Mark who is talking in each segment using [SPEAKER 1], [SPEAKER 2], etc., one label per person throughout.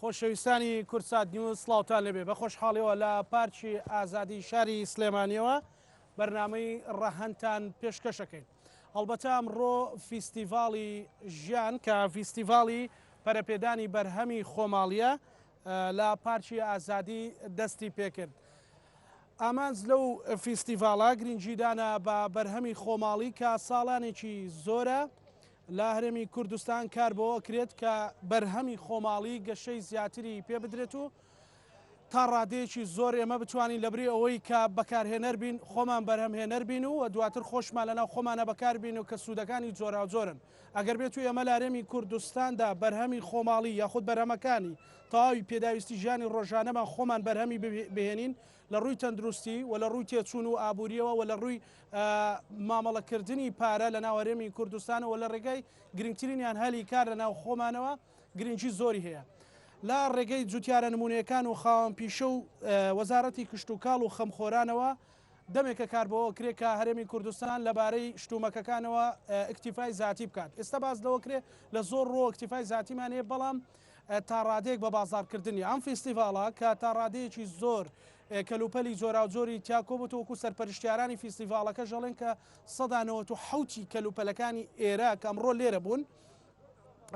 [SPEAKER 1] خۆشەویستانی کورسات نیوز سڵاوتان لەبێ بە خۆشحاڵیەوە لە پارکی ئازادی شاری سلێمانیەوە بەرنامەی ڕەهەنتان پێشکەشەکەین. هەڵبەتە ئەمڕۆ فیستیڤاڵی ژیان کە فیستیڤاڵی پەرەپێدانی بەرهەمی خۆماڵیە لە پارکی ئازادی دەستی پێکرد. ئامانج لەو فیستیڤاڵە گرنگجیدانە بە بەرهەمی خۆماڵی کە ساڵانێکی زۆرە لە هەرێمی کوردستان کار بۆ کرێت کە بەرهەمی خۆماڵی گەشەی زیاتری پێ بدرێت و تا ڕادەیەکی زۆر ئێمە بتوانین لەبری ئەوەی کە بەکارهێنەر بین خۆمان بەرهەم هێنەر بین و دواتر خۆشمان لەناو خۆمانە بەکار بین و کە سوودەکانی جۆرا جۆرن. ئەگەر بێت و ئێمە لە هەرێمی کوردستاندا بەرهەمی خۆماڵی یاخود بەرهەمەکانی تەواوی پێداویستی ژیانی ڕۆژانەمان خۆمان بەرهەمی بهێنین لە ڕووی تەندروستی و لە ڕووی تێچوون و ئابوووریەوە و لە ڕووی مامەڵەکردنی پارە لە ناو هەرێمی کوردستان و لە ڕێگەی گرنگترینیان هەلی کار لە ناو خۆمانەوە گرنگی زۆری هەیە. لە ڕێگەی جوتیارە نمونونەکان و خاوەن پیشە و وەزارەتی کشت و کاڵ و خەمخۆرانەوە دەمێکە کار بۆەوە کرێت کە هەرێمی کوردستان لەبارەی شتومەکەکانەوە ئیکتیفای زیاتی بکات. ئێستا باز لەوە کرێ لە زۆر ڕۆ ئیکتیفای زیاتیمان هەیە بەڵام تا ڕادەیەک بە بازارکردنی ئەم فیستیڤاڵە کە تا ڕادەیەکی زۆر کەلوپەلی جۆرا و جۆری تیاکۆ بوو وەکو سەرپەرشتیارانی فیستیڤاڵەکە ژەڵێن کە ١٩٧ کەلوپەلەکانی ئێرە کە ئەمڕۆ لێرە بوون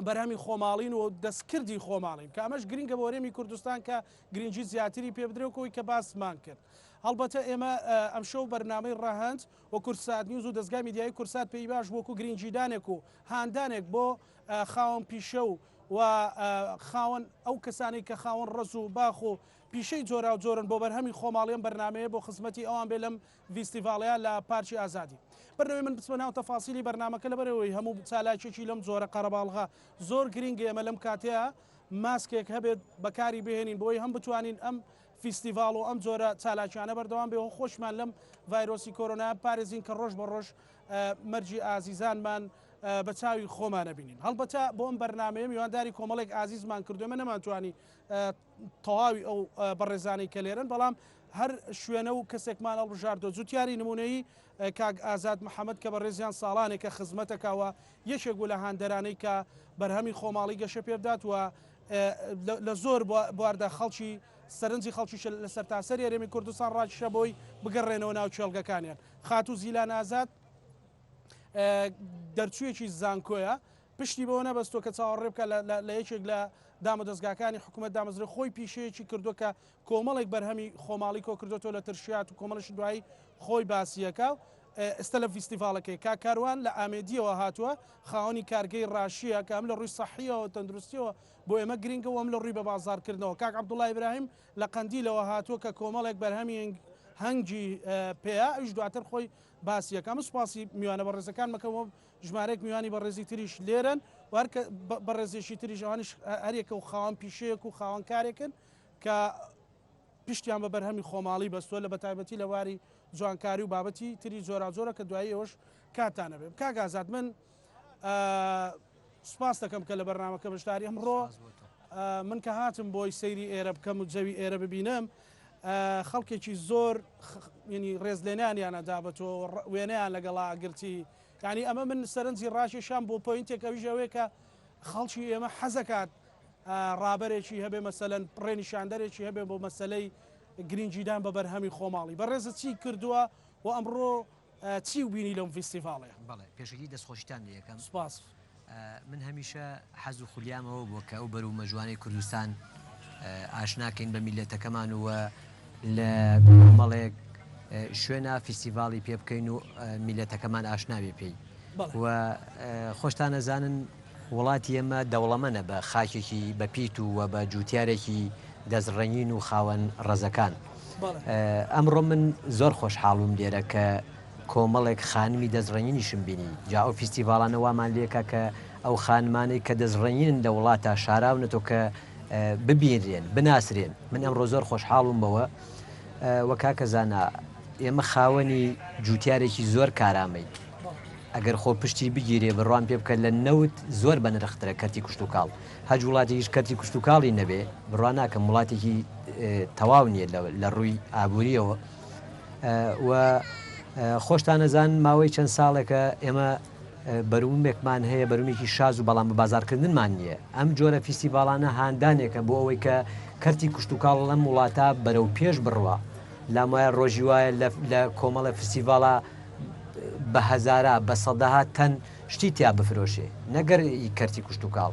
[SPEAKER 1] بەرهەمی خۆماڵین و دەستکردی خۆماڵین کە ئەمەش گرنگە بۆ هەرێمی کوردستان کە گرنگی زیاتری پێ بدرێتەوەی کە باسمان کرد. هەڵبەتە ئێمە ئەمشەو بەرنامەی ڕەهەند و کورسات نیوز و دەستگای میدیایی کورسات پێی باش بۆکو گرنگجیدانێک و هاندانێک بۆ خاوەن پیشە و خاوەن ئەو کەسانی کە خاوەن ڕز و باخ و پیشەی جۆرا و جۆرن بۆ بەرهەمی خۆماڵیان بەرنمەیە بۆ خزمەتی ئەوان بێ لەم فیستیڤاڵەیە لە پارکی ئازادی. بەرنەوەی من بچمە ناو تەفاسیلی بەرنمەکە لەبەرەوەی هەموو چالاکێکی لەم جۆرە قەرەباڵغا زۆر گرنگە ئێمە لەم کاتەیە ماسکێک هەبێت بەکاری بهێنین بۆی هەم بتوانین ئەم فیستیڤاڵ و ئەم جۆرە چالاکیانە بەردەوام بێ خۆشمان لەم ڤایرۆسی کۆرۆنا پارێزین کە ڕۆژ بە ڕۆژ مەرجی ئازیزانمان بە چاوی خۆمانە بینین. هەڵبەتە بۆ ئەم بەرنمەیە میوانداری کۆمەڵێک ئازیزمان کردومە نەمانتوانی تەواوی ئەو بەڕێزانەی کە لێرن بەڵام هەر شوێنە و کەسێکمان هەڵبژاردۆ جوتیاری نمونەی کاک ئازاد محەممەد کە بە ڕێزیان ساڵانێکە خزمەتەکەوە یەکێک بوو لە هاندەرانەی کە بەرهەمی خۆماڵی گەشە پێدات و لە زۆر بواردا خەڵکی سەرنجی خەڵکیش لە سەرتاسەری هەرێمی کوردستان ڕاکیشە بۆی بگەڕێنەوە ناو چێڵگەکانیان. خاتوو زیلان ئازاد دەرچوویەکی زانکۆیە پشتی بەوە نەبەستۆ کە چاوەڕێ بکە لە یەکێک لە دامەدەستگاکانی حکوومەت دامەزرە خۆی پیشەیەکی کردووە کە کۆمەڵێک بەرهەمی خۆماڵی کۆ کردوەوە لە ترشیات و کۆمەڵش دوایی خۆی باسیەکە ئێستا لە فیستیڤاڵەکەی کاکاروان لە ئامێدیەوە هاتووە خاوەنی کارگەی ڕاشیە کە ئەم لە ڕووی سەحیەوە تەندروستیەوە بۆ ئێمە گرنگەوە ئەم لە ڕووی بە بازارکردنەوە. کاک عەبدوڵڵا ئیبراهیم لە قەندیلەوە هاتووە کە کۆمەڵێک بەرهەمی هەنگی پێەیە ئەوش دواتر خۆی باسیەکەم سوپاسی میوانە بەڕێزەکان مەکەمەوە ژمارەیەک میوانی بەڕێزی تریش لێرن وارکە بەڕێزیێکی تریش ئەوانش هەرێکە و خاوەن پیشەیەک و خاوەن کارێکن کە پشتیان بە بەرهەمی خۆماڵی بەستووە لە بەتایبەتی لە واری جوانکاری و بابەتی تری جۆرا جۆرە کە دوایی ئەوش کاتانە بێ. کاک ئازاد من سوپاس دەکەم کە لە بەرنامەکە بەشداری ئەمڕۆ من کە هاتم بۆی سەیری ئێرە بکەم و جەوی ئێرە ببینم خەڵکێکی زۆر ینی ڕێزلێنانیانە دابەتەوە وێنەیان لەگەڵا گرتی ینی ئەمە من سەرنجی ڕاشێشان بۆ پۆینتێک ئەویش ئەوەیە کە خەڵکی ئێمە حەزەکات ڕابەرێکی هەبێ مەسەلەن ڕێنیشاندەرێکی هەبێ بۆ مەسلەی گرنگجیدان بە بەرهەمی خۆماڵی بەڕێزە چی کردووە و ئەمڕۆ چی و بینی لەم فیستیڤاڵەیە؟
[SPEAKER 2] بەڵێ پێشەکی دەستخۆشیتان یەکەم
[SPEAKER 1] سوپاس.
[SPEAKER 2] من هەمیشە حەز و خولیامەوە بووە کە ئەو بەرەو مەژوانەی کوردستان ئاشناکەین بە میلەتەکەمان وە لە مەڵێک شوێنە فیستیڤاڵی پێ بکەین و میلەتەکەمان ئاشناوێ پێی و خۆشتان نەزانن وڵاتی ئێمە دەوڵەمەنە بە خاکێکی بە پیت و وە بە جوتیارێکی دەستڕەنین و خاوەن ڕەزەکان. ئەمڕۆ من زۆر خۆشحاڵم لێرە کە کۆمەڵێک خانمی دەستڕەنینیشم بینی جا ئەو فیستیڤاڵانە وامان لێکە کە ئەو خانمانەی کە دەستڕەنین لە وڵاتە شاراونەتەوە کە ببیێنرێن بناسرێن. من ئەمڕۆ زۆر خۆشحاڵم بەوە وە کاکەزانە ئێمە خاوەنی جوتیارێکی زۆر کارامەی ئەگەر خۆ پشتی بگیرێ بڕوان پێ بکە لە نەوت زۆر بە نرخترە کەرتی کوشت و کاڵ هەج وڵاتێکیش کەرتی کوشت و کاڵی نەبێ بڕوان ناکەم وڵاتێکی تەواو نییە لە ڕووی ئابووریەوە و خۆشتان نەزان ماوەی چەند ساڵێکە ئێمە بەرومێکمان هەیە بەرومێکی شاز و بەڵام بە بازارکردنمان نییە ئەم جۆرە فیسیڤالانە هاندانێکە بۆ ئەوەی کە کەرتی کوشتتوکاڵ لەم وڵاتە بەرەو پێش بڕوە لام وایە ڕۆژی وایە لە کۆمەڵە فستیڤالە بە هەزارە بە سەدەها تەن شتی تیا بفرۆشێ نەگەر کەرتی کوشتتوکاڵ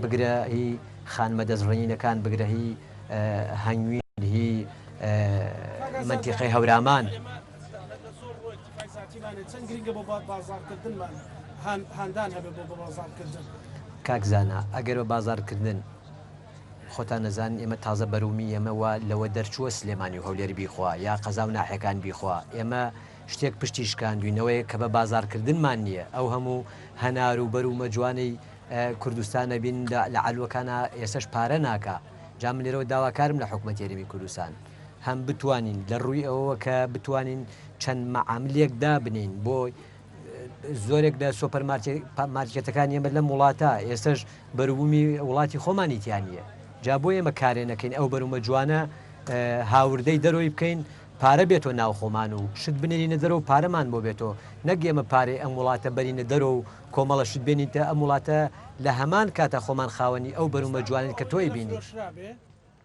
[SPEAKER 2] بگرە هی خانمە دەستڕێنینەکان بگرە هی هەنگوین هی منتیقی هەورامان
[SPEAKER 1] چەند گرنگە بۆ بازارکردنمان هاندان هەبێ بۆ بازارکردن
[SPEAKER 2] کاکزانە ئەگەر بە بازارکردن خۆتان نەزان ئێمە تازە بەرومی ئێمەوە لەوە دەرچووە سلێمانی و هەولێر بیخوا یا قەزا و ناحەکان بیخوا ئێمە شتێک پشتی شکاندوینەوەی کە بە بازارکردنمان نییە ئەو هەموو هەنار و بەرومە جوانەی کوردستانە بین لە عەلوەکانە ئێسش پارە ناکە جا من لێرەوە داواکارم لە حکوومەت یاریمی کوردستان هەم بتوانین لە ڕووی ئەوە کە بتوانین چەند مەعاملێک دابنین بۆ زۆرێک لە سۆپەر مارکێتەکان ئێمە لەم وڵاتە ئێستش بەروبوومی وڵاتی خۆمانی تیانە جا بۆ ئێمە کارێنەکەین ئەو بەرومە جوانە هاوردەی دەرۆی بکەین پارە بێتەوە ناو خۆمان و شت بنێرینە دەرەوە پارەمان بۆ بێتەوە نەک ئێمە پارێ ئەم وڵاتە بەرینە دەرەوە و کۆمەڵە شت بێنیتە ئەم وڵاتە لە هەمان کاتە خۆمان خاوەنی ئەو بەرومە جوانێت کە تۆی بینی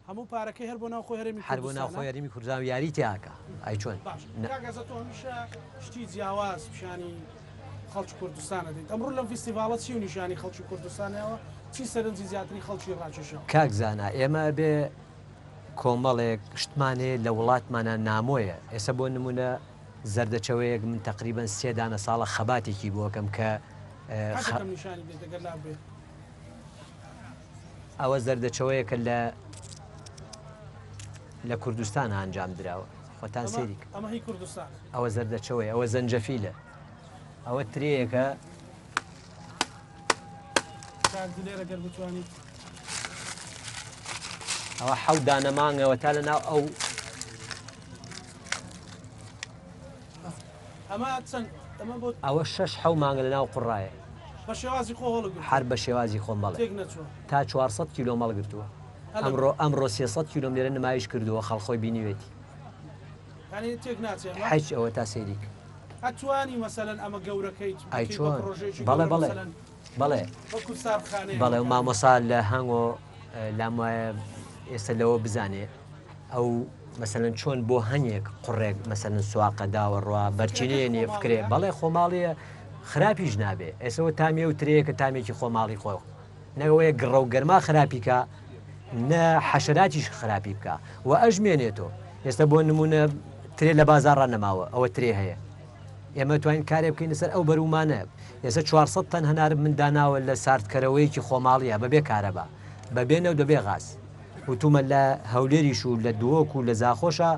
[SPEAKER 1] هەموو پارەکەی هەر بۆ ناو خۆی
[SPEAKER 2] هەر بۆ ناو خۆی هەرێمی کوردستان یاری تیاکە ئای چۆن
[SPEAKER 1] شتی جیاواز پیشانی خەڵکی کوردستانە دێت ئەمڕۆ لەم فستیڤالە چی و نیشانی خەڵکی کوردستانەوە چی سەرنجی زیاتری خەڵکی ڕاکێشەوە
[SPEAKER 2] کاکزانە ئێمە بێ کۆمەڵێک شتمانێ لە وڵاتمانە نامۆیە ئێستا بۆ نمونە زەردەچەوەیەک من تقریبان 3 دانە ساڵە خەباتێکی بۆکەم کە ئەوە زەردەچەوەیەکە لە کوردستان ئەنجام درراوە خۆتان سێریک ئەوە زەردەچەوەی ئەوە زەنجەفیلە ئەوە ترەیەکە ئەوە حەوت دانە مانگەوە تا لە ناو ئەو ئەوە 6 مانگە لە ناو قوڕایە هەر بە شێوازی خۆم بەڵێ تا 400 کیلۆ مەڵ گرتووە ئەمڕۆ 300 کیلۆم لێرە نمایش کردووە خەڵخۆی بینیوێتی حەج ئەوە تا سێریک
[SPEAKER 1] ئەتوانی مەسەلەن ئەمە گەورەکەیت
[SPEAKER 2] ئایچۆن بەڵێ بەڵێ بەڵێ بەڵێ مامۆسا لە هەنگۆ لام وایە ئێستا لەوە بزانێ ئەو مەسەلەن چۆن بۆ هەنێک قوڕێک مەسەلەن سواقە داوە ڕوا بەرچینەیە فکرێ بەڵێ خۆماڵیە خراپیش نابێ ئێسەوە تامیە و ترەیەکە تامێکی خۆماڵی خۆ نەوەیە گڕە و گەرما خراپیکە نە حەشەراتیش خراپی بکە و ئەژمێنێتەوە ئێستا بۆ نمونە ترێ لە بازار ڕەنەماوە ئەوە ترێ هەیە ئێمە توانین کارێ بکەین لەسەر ئەو بەرومانە ئێستا 400 تەن هەنار من داناوە لە ساردکەرەوەیەکی خۆماڵیە بەبێ کارەبا بەبێنە و دەبێ غاز وتومە لە هەولێریش و لە دووەک و لە زاخۆشە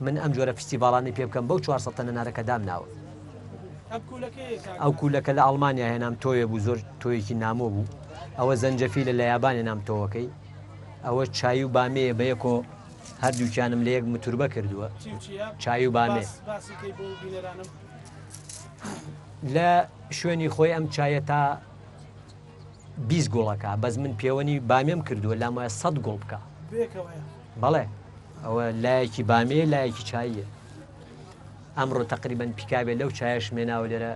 [SPEAKER 2] من ئەم جۆرە فستیڤالانی پێ بکەم بەو 400 تەن هەنارەکە دامناوە ئەو کوولەکە لە ئەڵمانیا هێنام تۆیە بوو زۆر تۆیەکی نامۆ بوو ئەوە زەنجەفیلە لە یابانێ نام تۆوەکەی ئەوە چای و بامەیە بە یەکۆ هەردووکیانم لە یەک متوربە کردووە چای و بامێ لە شوێنی خۆی ئەم چایە تا 20 گوڵەکە بەس من پێوەنی بامێم کردووە لام وایە 100 گوڵ بکە بەڵێ ئەوە لایەکی بامێ لایەکی چاییە ئەمڕۆ تقریبان پیکابێ لەو چایەش مێناوە لێرە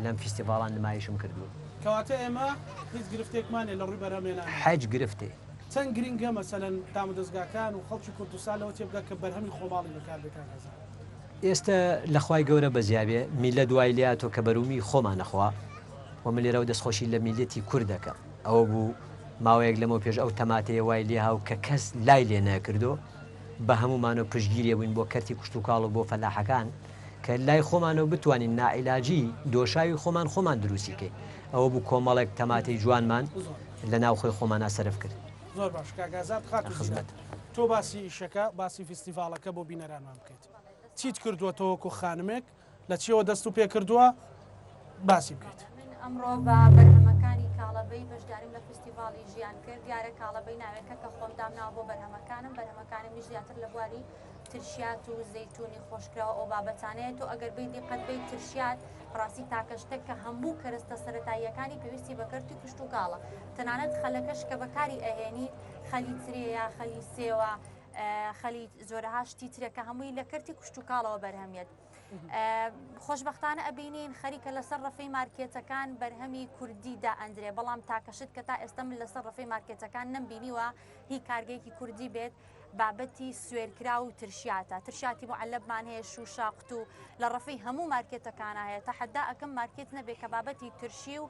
[SPEAKER 2] لەم فستیڤاڵان نمایشم کردووە
[SPEAKER 1] کەواتە ئێمە هیچ گرفتێکمانێ لە ڕووی بەرهەمێنان
[SPEAKER 2] حەج گرفتێ
[SPEAKER 1] چەند گرنگە مەسەلەن دامەدەستگاکان و خەڵکی کوردستان لەوە تێبگا کە بەرهەمی خۆماڵی بەکار بێتان
[SPEAKER 2] ئێستا لەخوای گەورە بەزیابێ میلە دوای لاتۆ کە بەرومی خۆمانەخوا و من لێرەوە دەستخۆشی لە میلەتی کوردەکە ئەوە بوو ماوەیەک لەمەوە پێش ئەو تەماتەیە وای لێ هاو کە کەس لای لێ نەکردو بە هەمومانەوە پشتگیریە بووین بۆ کەرتی کوشت و کاڵ و بۆ فەلاحەکان کە لای خۆمانەوە بتوانین نائیلاجی دۆشاوی خۆمان دروستیکەی ئەوە بوو کۆمەڵێک تەماتی جوانمان لە ناو خۆی خۆمانە سەرف کرد
[SPEAKER 1] زۆر باش کاگازات خزمەت تۆ باسی ئیشەکە باسی فستیڤالەکە بۆ بینەرانمان بکەیت چیت کردووە تۆ وەکو خانمێک لە چیەوە دەست و پێ کردووە باسی بکەیت
[SPEAKER 3] ئەمڕۆ بە بەرهەمەکانی کاڵەبەی بەشداریم لە فستیڤاڵی ژیان کرد دیارە کاڵەبەی ناوێکە کە خۆم دامناوە بۆ بەرهەمەکانم زیاتر لە بواری ترشیات و زەیتونی خۆشکراوە ئەو بابەتانەیە تۆ ئەگەر بێ دیقەت بێت ترشیات ڕاستی تاکەشتێک کە هەموو کەرەستە سەرەتاییەکانی پێویستی بە کەرتی کوشت و کاڵە تەنانەت خەلەکەش کە بەکاری ئەهێنیت خەلی ترەیە خەلی سێوە خەلی زۆرەها شتی ترێکە هەمووی لە کەرتی کوشت و کاڵەوە بەرهەمیێت خۆشببختانە ئەبینین خەریکە لەسەر ڕفەی مارکێتەکان بەرهەمی کوردیدا ئەندرێ بەڵام تاکەشت کە تا ئێستا من لەسەر ڕفەی مارکێتەکان نەمبینیوە هی کارگەیەکی کوردی بێت بابەتی سوێرکرا و ترشیاتە ترشاتی معلبمان هەیە شوشاقت و لە ڕفەی هەموو مارکێتەکانە هەیە تا حدا ئەکەم مارکێت نەبێت کە بابەتی ترشی و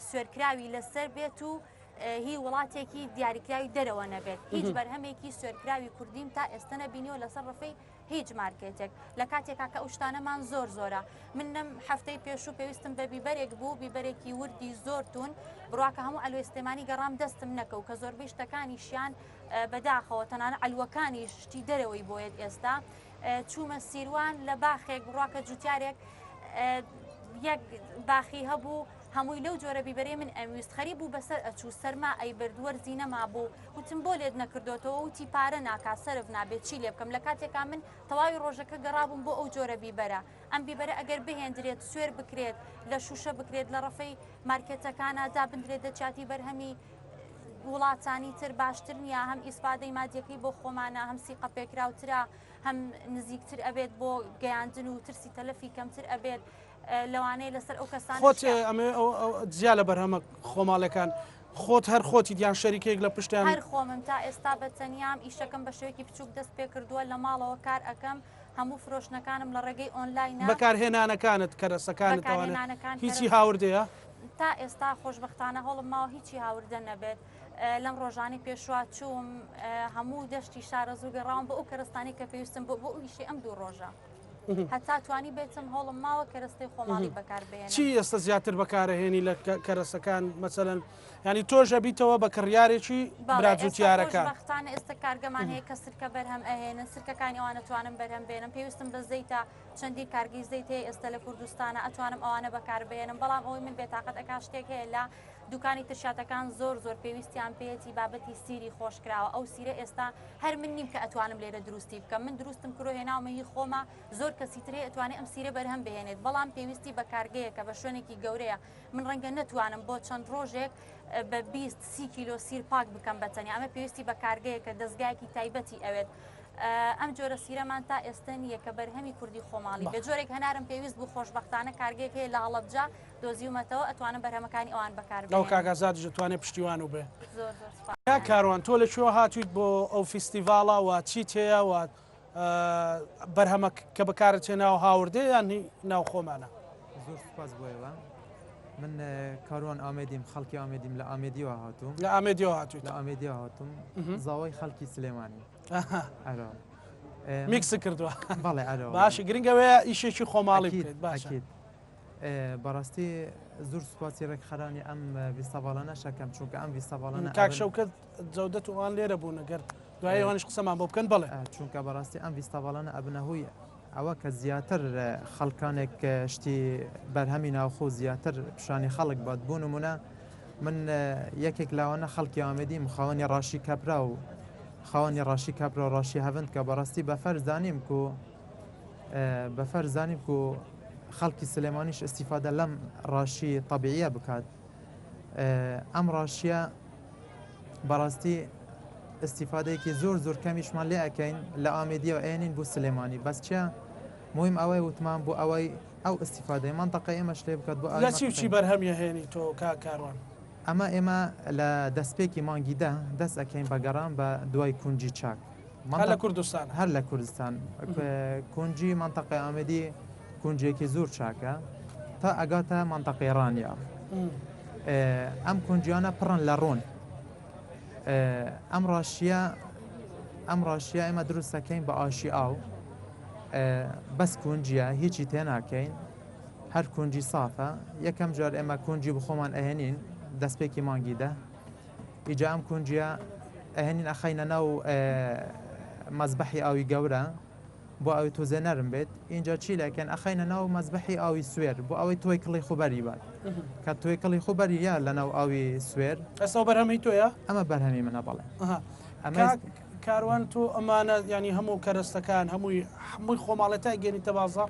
[SPEAKER 3] سوێرکراوی لەسەر بێت و هی وڵاتێکی دیاریکراوی دەرەوە نەبێت هیچ بەرهەمێکی سوێرکراوی کوردیم تا ئێستا نەبینیەوە لەسەر ڕفەی هیچ مارکێتێک لە کاتێکا کە ئەو شتانەمان زۆرە منم هەفتەی پێشوو پێویستم بە بیبەرێک بوو بیبەرێکی وردی زۆرتون بڕواکە هەموو ئەلوێستێمانی گەڕام دەستم نەکەوت کە زۆربەی شتەکانیشیان بەداخەوە تەنانە ئەلوەکانی شتی دەرەوەی بۆیت ئێستا چوومە سیروان لە باخێک بڕواکە جوتیارێک یەک باخی هەبوو هەمووی لەو جۆرە بیبەرێ من ئەویست خەریب بوو بەسەر ئەچوو سەرما ئەی بردووەرزی نەما بوو وتم بۆ لێت نەکردوتەوە وتی پارە ناکا سەرف نابێت چی لێ بکەم لە کاتێکا من تەواوی ڕۆژەکە گەڕابووم بۆ ئەو جۆرە بیبەرە ئەم بیبەرە ئەگەر بهێندرێت سوێر بکرێت لە شوشە بکرێت لە ڕفەی مارکێتەکانە دابدرێت دەچاتی بەرهەمی وڵاتانی تر باشتر نییە هەم ئیسپادەی مادیەکەی بۆ خۆمانە هەم سیقە پێکراوترا هەم نزیکتر ئەبێت بۆ گەیاندن و ترسی تەلەفی کەمتر ئەبێت لەوانەیە لەسەر ئەو کەسان
[SPEAKER 1] خۆت ئەمێ جیا لە بەرهەمە خۆماڵەکان خۆت هەر خۆتی دیان شەریکێک لە پشتیان
[SPEAKER 3] هەر خۆمم تا ئێستا بە تەنیام ئیشەکەم بە شوێکی بچووک دەست پێ کردووە لە ماڵەوە کار ئەەکەم هەموو فرۆشنەکانم لە ڕێگەی ئۆنلاینە
[SPEAKER 1] بەکارهێنانەکانت کەرەسەکانت هیچی هاوردەیە
[SPEAKER 3] تا ئێستا خۆشببختانە هەوڵم ماوە هیچی هاوردە نەبێت لەم ڕۆژانی پێشوا چووم هەموو دەشتی شارە زوو گەڕاوم بە ئەو کەرستانی کە پێویستم بۆ ئیشی ئەم دوو ڕۆژە هەتا توانی بێتم هەوڵم ماوە کەرەستەی خۆماڵی بەکاربێنم
[SPEAKER 1] چی ئێستا زیاتر بەکارهێنی لە کەرەسەکان مەسەلەن ینی تۆژە بیتەوە بە کڕیارێکی براجوتیارەکان
[SPEAKER 3] بەختانە ئێستا کارگەمان هەیە کە سرکە بەرهەم ئەهێنن سرکەکانی ئەوانە توانم بەرهەم بێنم پێویستم بە زەیتە چەندی کارگی زەیت هەیە ئێستا لە کوردستانە ئەتوانم ئەوانە بەکاربێنم بەڵام ئەوەی من بێتاقەت ئەکا شتێک هەیە لە دوکانی ترشاتەکان زۆر پێویستیان پێێتی بابەتی سیری خۆشکراوە ئەو سیرە ئێستا هەر من نیم کە ئەتوانم لێرە دروستی بکەم من دروستم کرۆ هێناومەهی خۆمە زۆر کەسی ترێ ئەتوانێت ئەم سیرە بەرهەم بهێنێت بەڵام پێویستی بە کارگەیەکە بە شوێنێکی گەورەیە من ڕەنگە نەتوانم بۆ چەند ڕۆژێک بە 20 کیلۆ سیر پاک بکەم بەتەنیا ئەمە پێویستی بە کارگەیەکە دەستگایەکی تایبەتی ئەوێت ئەم جۆرە سیرەمان تا ئێستا نییە کە بەرهەمی کوردی خۆماڵی بە جۆرێک هەنارم پێویست بوو خۆشببختانە کارگەیەک هەیە لە هەڵەبجا دۆزیومەتەوە ئەتوانم بەرهەمەکانی ئەوان بەکاربێنم
[SPEAKER 1] ئەو کاگازات دەتوانێت پشتیوان و بێ یا کاروان تۆ لەکوێوە هاتوویت بۆ ئەو فیستیڤاڵە و چیت هەیە و بەرهەمە کە بەکارت هێناو هاوردەیە یان ناو خۆمانە
[SPEAKER 4] زۆر سوپاس بۆیەوە من کاروان ئامێدیم خەڵکی ئامێدیم لە ئامێدیەوە هاتووم
[SPEAKER 1] لە ئامێدیەوە هاتوویت
[SPEAKER 4] لە ئامێدیەوە هاتووم زاوای خەڵکی سلێمانی
[SPEAKER 1] میکس کردووە
[SPEAKER 4] بەڵێ
[SPEAKER 1] باشی گرنگەوەیە ئیشێکی خۆماڵی بکرێت
[SPEAKER 4] باشیت بەڕاستی زۆر سوپاسی ڕێکخەرانی ئەم ویستاڤاڵانە شەکەم چونکە ئەم ویستاڤاڵانە
[SPEAKER 1] کاکشەوکەت جەودەت وان لێرە بوون ئەگەر دوای ئەوانش قسەمان بۆ بکەن بڵێ
[SPEAKER 4] چونکە بەڕاستی ئەم ویستاڤاڵانە ئەبنەهوی ئەوە کە زیاتر خەڵکانێک شتی بەرهەمی ناوخۆ زیاتر پیشانی خەڵک بات بوون نمونە من یەکێک لاوانە خەڵکی ئامێدی مخاوەنی ڕاشی کەپرا و خاوەنی ڕاشی کەپرا و ڕاشی هەڤند کە بەڕاستی بەفەر زانیم و خەڵکی سلێمانیش ئیسیفادە لەم ڕاشی طبیعیە بکات ئەم ڕاشیە بەڕاستی ئیسیفادەیەکی زۆر کەمیشمان لێ ئەەکەین لە ئامێدیەوە ئێنین بۆ سلێمانی بەس چیە مهم ئەوەی وتمان بۆ ئەوەی ئەو ئیسیفادەی منتەقە ئێمەش لێ بکات بۆ
[SPEAKER 1] لە چی بەرهەمیە هێنی تۆ کاروان
[SPEAKER 4] ئەمە ئێمە لە دەستپێکی مانگیدا دەست ئەەکەین بەگەڕان بە دوای کونجی چاک
[SPEAKER 1] لە کوردستان
[SPEAKER 4] هەر لە کوردستان کونجی منتەقەی ئامێدی کونجێکی زۆر چاکە تا ئەگاتە منتەقەی ڕانیا ئەم کونجیانە پڕن لە ڕۆن ئەم ڕاشیە ئێمە دروستەکەین بە ئاشی ئاو بەس کونجیە هیچی تێناکەین هەر کونجی سافە یەکەم جار ئێمە کونجی بخۆمان ئەهێنین دەستپێکی مانگیدا ئیجا ئەم کونجیە ئەهێنین ئەخەینە ناو مەزبەحی ئاوی گەورە بۆ ئەوی تۆزێ نەرم بێت اینجا چی لەکەن ئەخەینە ناو مەزبەحی ئاوی سوێر بۆ ئەوەی تۆی کڵی خوبەری بات کە تۆی کڵی خوبەری یا لە ناو ئاوی سوێر
[SPEAKER 1] ئەستا بەرهەمی تۆیە
[SPEAKER 4] ئەمە بەرهەمی منە بەڵێ
[SPEAKER 1] کاروان تۆ ئەمانە ینی هەموو کەرەستەکان هەمووی خۆماڵێتە گەێنیتە بازار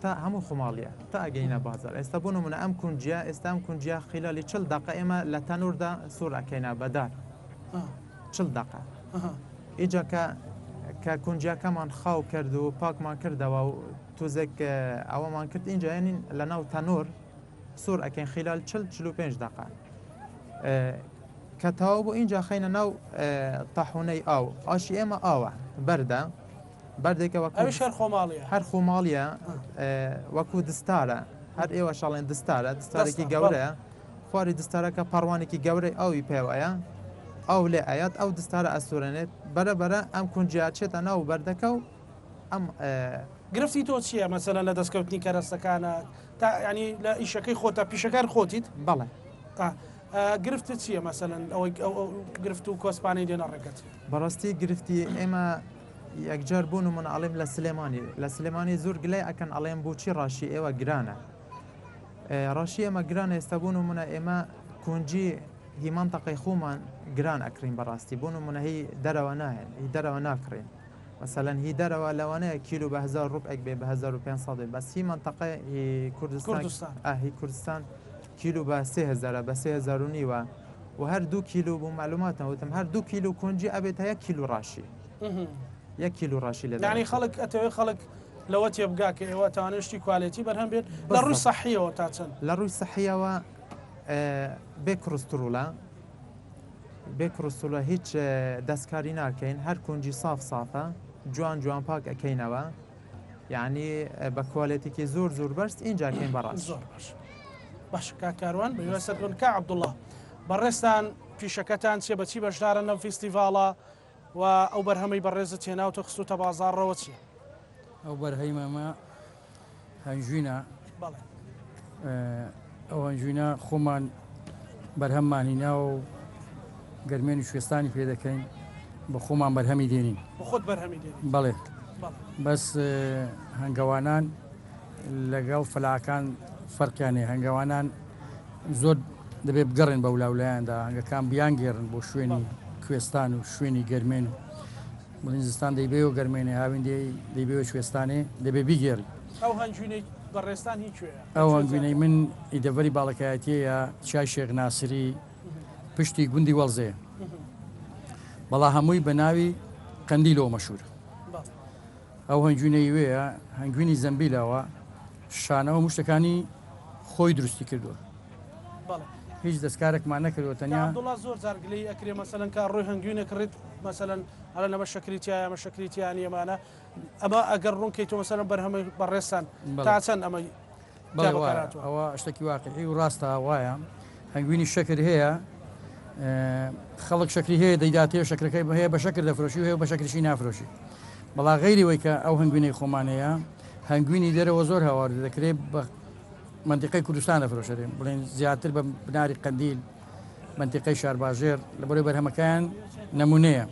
[SPEAKER 4] تا هەموو خۆماڵیە تا ئەگەینە بازار ئێستا بوون منە ئەم کونجیا ئێستا ئەم کونجیا خیلالی 40 دقه ئێمە لە تەنوردا سوور ئەکەینە بەدار 40 دقه ئیجا کە کونجیاکەمان خاو کرد و پاکمان کردەوە و تۆزێک ئەوەمان کرد اینجا هێنین لە ناو تەنۆر سوور ئەکەین خلال 45 دقه کە تەواو بۆ اینجا خەینە ناو تەحونەی ئاو ئاشی ئێمە ئاوە بەردە بەردێکەوە
[SPEAKER 1] ئەویش هەر خۆماڵیە
[SPEAKER 4] هەر خۆماڵیە وەکو دستارە هەر ئێوە شاڵێن دستارە دستارێکی گەورەیە خواری دستارەکە پەڕوانێکی گەورەی ئەوی پێوەیە ئەو لێ ئايات ئەو دستارە ئەسوورێنێت بەرەبەرە ئەم کونجیا چێتە ناو بەردەکە و ئەم
[SPEAKER 1] گرفتی تۆ چییە مەسەلەن لە دەستکەوتنی کەرەستەکانە تا ینی لە ئیشەکەی خۆتە پیشەکان خۆتیت
[SPEAKER 4] بەڵێ
[SPEAKER 1] گرفتت چییە مەسەلەن ئەوەی گرفت و کۆسپانەی دێنە ڕێگەت
[SPEAKER 4] بەڕاستی گرفتی ئێمە یەکجار بوون و من ئەڵێم لە سلێمانی زۆر گلای ئەکەن ئەڵێم بۆچی ڕاشی ئێوە گرانە ڕاشی ئێمە گران ئێستا بوون و منە ئێمە کونجی هی منتەقەی خۆمان گران ئەکرین بەڕاستی بوون و منە هی دەرەوە ناهێن هی دەرەوە ناکڕین مثلەن هی دەرەوە لەوانەیە کیلو بە 1000 ڕوپێک بێ بە 1500 بەس هی منتەقەی کوردستان هی کوردستان کیلو بە 3000 بە 3000 نیوە و هەر 2 کیلو بوو معلوماتەوتم هەر 2 کیلو کونجی ئەبێت هەیە کیلو ڕاشی 1 کیلو ڕاشی لە
[SPEAKER 1] ینی خەڵک ئەتەوێت خەڵک لەوە تێبگا کە ئێوە توانشتی کوالێتی بەرهەم بێت لە ڕووی سەحیەوە تا چەند
[SPEAKER 4] لە ڕووی سەحیەوە بێ کڕستوڵە هیچ دەستکاری ناکەین هەر کونجی سافە جوان پاک ئەەکەینەوە یعنی بە کوالێتێکی زۆر بەرز اینجاکەین بەڕاست
[SPEAKER 1] زۆر باش کاکاروان بەوێسەر بن کا عەبدوڵڵا بەڕێستان پیشەکەتان چێ بەچی بەشدارن لەم فیستیڤاڵە و ئەو بەرهەمەی بەڕێزت هێناوتە خستوتە بازاڕەوە چیە؟
[SPEAKER 5] ئەو بەرهەمەمە هەنجوینە ئەو هەنجوینە خۆمان بەرهەممانینا و گەرمێنی شوێستانی پێ دەکەین بە خۆمان بەرهەمی دێنین
[SPEAKER 1] خۆت بەرهەمی دێنین
[SPEAKER 5] بەڵێ بەس هەنگەوانان لەگەڵ فەلاکان فەرقیانێ هەنگەوانان زۆر دەبێت بگەڕێن بە ولاولایاندا هەنگەکان بیان گێڕن بۆ شوێنی کوێستان و شوێنی گەرمێن و بڵنجستان دەیبێ و گەرمێنێ هاوین دەیبێ شوێستانێ دەبێ بیگێڕی
[SPEAKER 1] ئەو هەنجوینەی بەڕێستان هیچ
[SPEAKER 5] ئەو هەنگوینەی من ئیدەڤەری باڵەکایەتیەیە چای شێخ ناسری پشتی گوندی وەڵزەیە بەڵا هەمووی بە ناوی قەندیلەوە مەشهور ئەو هەنجوینەی وەیە هەنگوینی زەمبیلەوە شانەوە مشتەکانی خۆی دروستی کردووە هیچ دەستکارێکمان نەکردوە تەنیا
[SPEAKER 1] عەبدوڵڵا زۆر جارگلەی ئەکرێ مەسەلەن کا ڕووی هەنگوینە کڕیت مەسەلەن هەڵە لەمە شەکریتیایە ئەمە شەکریتیانی ئەمانە ئەمە ئەگەر ڕوونکەیتەوە مەسەلەن بەرهەمەی بەڕێستان تا چەند ئەمە
[SPEAKER 5] ئەوە شتێکی واقعی و ڕاستە وایە هەنگوینی شەکر هەیە خەڵک شەکری هەیە دەیداتێ شەکرەکەی هەیە بە شەکر دەفرۆشی و هەیە بە شەکرشی نافرۆشی بەڵا غەیری وەی کە ئەو هەنگوینەی خۆمانەیە هەنگوینی دەرەوە زۆر هاوار دەکرێت بە منتیقەی کوردستان دەفرۆشێن بڵێن زیاتر بە بناری قەندیل منتیقەی شارباژێر لە بۆرەی بەرهەمەکان نمونەیە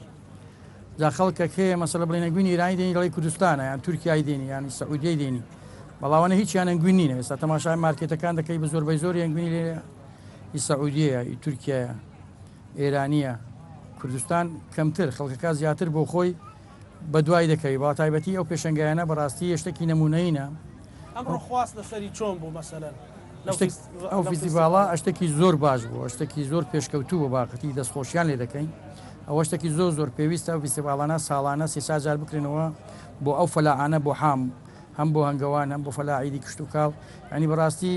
[SPEAKER 5] جا خەڵکێک هەیە مەسەلە بڵێن هەنگوینی ئیرانی دێنی لەڵی کوردستانە یان تورکیای دێنی یانی سەعودیای دێنی بەڵاوانە هیچیان هەنگوین نینە ئێستا تەماشای مارکێتەکان دەکەی بە زۆربەی زۆری هەنگوینی لێ ئی سەعودیەیە ئی تورکیایە ئێرانیە کوردستان کەمتر خەڵکەکە زیاتر بۆ خۆی بە دوای دەکەی با تایبەتی ئەو پێشەنگایانە بەڕاستی شتێکی نمونەینە
[SPEAKER 1] ئەم ڕۆخواست لەسەری چۆن بوو مەسەلەن
[SPEAKER 5] ئەو فیستیڤاڵە شتێکی زۆر باش بوو شتێکی زۆر پێشکەوتوو بە باقەتی دەستخۆشیان لێ دەکەین ئەوە شتێکی زۆر پێویستە ئەو فیستیڤاڵانە ساڵانە سێ جار بکرێنەوە بۆ ئەو فەلاعانە بۆ هەم بۆ هەنگەوان هەم بۆ فەلاعیدی کشت و کاڵ ینی بەڕاستی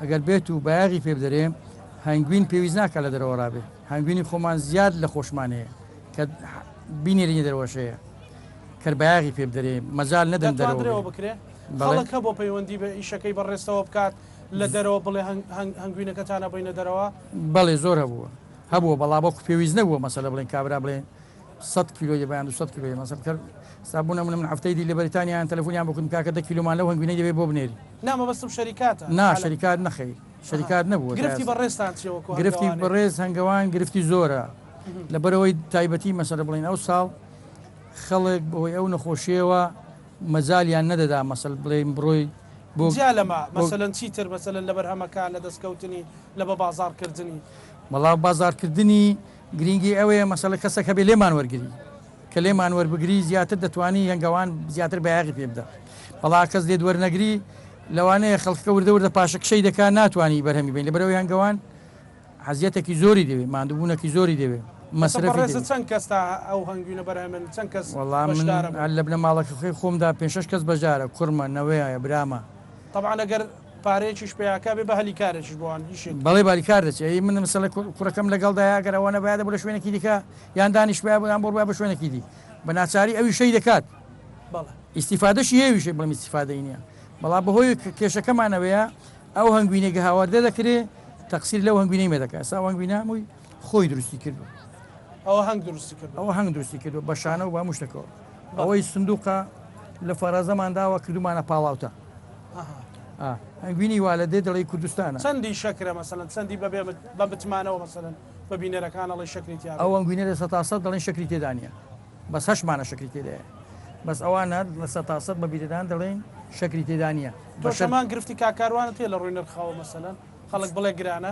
[SPEAKER 5] ئەگەر بێت و بایاغی پێ بدەرێ هەنگوین پێویست ناکە لە دەرەوە ڕابێ هەنگوینی خۆمان زیاد لە خۆشمانەیە کە بینێری دەرەوەشەیە کەربایاغی پێ بدەرێ مەجال نەدەن
[SPEAKER 1] دەرەوە بکرێ خەڵک بۆ پەیوەندی بە ئیشەکەی بەڕێستەوە بکات لە دەرەوە بڵێ هەنگوینەکەتانە بینە دەرەوە
[SPEAKER 5] بەڵێ زۆر هەبووە بەڵا بۆ پێویست نەبووە مەسەلە بڵێن کابرا بڵێن 100 کیلۆ بەیان 200 کیلۆ مەسەل کرد سابوونە من هەفتەی دی لە بەریتانیان تەلەفۆنیان بکەم کاکە 10 کیلۆمان لەو هەنگوینەی دەبێت بۆ بنێری
[SPEAKER 1] نامە بەستم شەریکاتە
[SPEAKER 5] نا شەریکات نەخەیر شەریکات نەبووە
[SPEAKER 1] گرفتی بەڕێستان چێوە
[SPEAKER 5] گرفتی بەڕێز هەنگەوان گرفتی زۆرە لەبەرەوەی تایبەتی مەسەلە بڵێن ئەو ساڵ خەڵک بۆی ئەو نەخۆشیەوە مەجالیان نەدەدا مەسەل بڵێن بڕۆی
[SPEAKER 1] بۆ لەما مەسەلەن چیتر مەسەلەن لە بەرهەمەکان لە دەستکەوتنی لە بە بازارکردنی
[SPEAKER 5] بەڵام بازارکردنی گرنگی ئەوەیە مەسەلە کەسەکە بێ لێمان وەرگری کە لێمان وەربگری زیاتر دەتوانی هەنگەوان زیاتر بەیاغی پێ بدە بەڵا کەس لێت وەرنەگری لەوانەیە خەڵکە وردە پاشە کشەی دەکات ناتوانانی بەرهەمی بین لە بەرەوەی هەنگەوان حەزیەتێکی زۆری دەوێت ماندووبوونەکی زۆری دەوێت مەسرەفی
[SPEAKER 1] چەند کەس تا ئەو هەنگوینە بەرای من چەند کەس
[SPEAKER 5] وەڵام من لە بنە ماڵەکەی خۆمدا 5-6 کەس بەجارە کوڕمە نەوەیە برامە
[SPEAKER 1] طبعا ئەگەر پارەیەکیش پێیاکە بێ بە هەلی کارێکیش بۆوان هیچ
[SPEAKER 5] بەڵێ باری کار دەچێت من مەسەلە کوڕەکەم لەگەڵدایە گەر ئەوە نەبایە بۆ لە شوێنێکی دیکە یان دانیش بە یان بۆ بە شوێنێکی دی بە ناچاری ئەوی شەی دەکات ئیسیفادەشی هێویشێ بڵم ئیسیفادەی نییە بەڵام بەهۆی کێشەکەمانەوەیە ئەو هەنگوینێگە هاوردە دەکرێت تەقسیر لەو هەنگوینەی مێدەکات سا هەنگوینە هەمووی خۆی دروستی کردو
[SPEAKER 1] ئەوە هەنگ دروستی کرد
[SPEAKER 5] ئەوە هەنگ دروستی کردو بە شانە و با مشتەکەەوە ئەوەی سندوقە لە فەرازەمانداوە کردومانە پاڵاوتە هەنگوینی وا لە دێ دەڵی کوردستانە
[SPEAKER 1] چەندی شەکرە مەسەلەن چەندی بە بتمانەوە مەسەلەن بە بینەرەکانەڵی شکریتی
[SPEAKER 5] ئەو هەنگوینە لە 100 دەڵێن شکری تێدانە بەس هەشمانە شکری تێدایە بەس ئەوانە لە 100 بە بیردان دەڵێن شکری تێدانە
[SPEAKER 1] بەشەمان گرفتی کاکاروانە تێ لە ڕووی نرخەوە مەسەلەن خەڵک بڵێ گرانە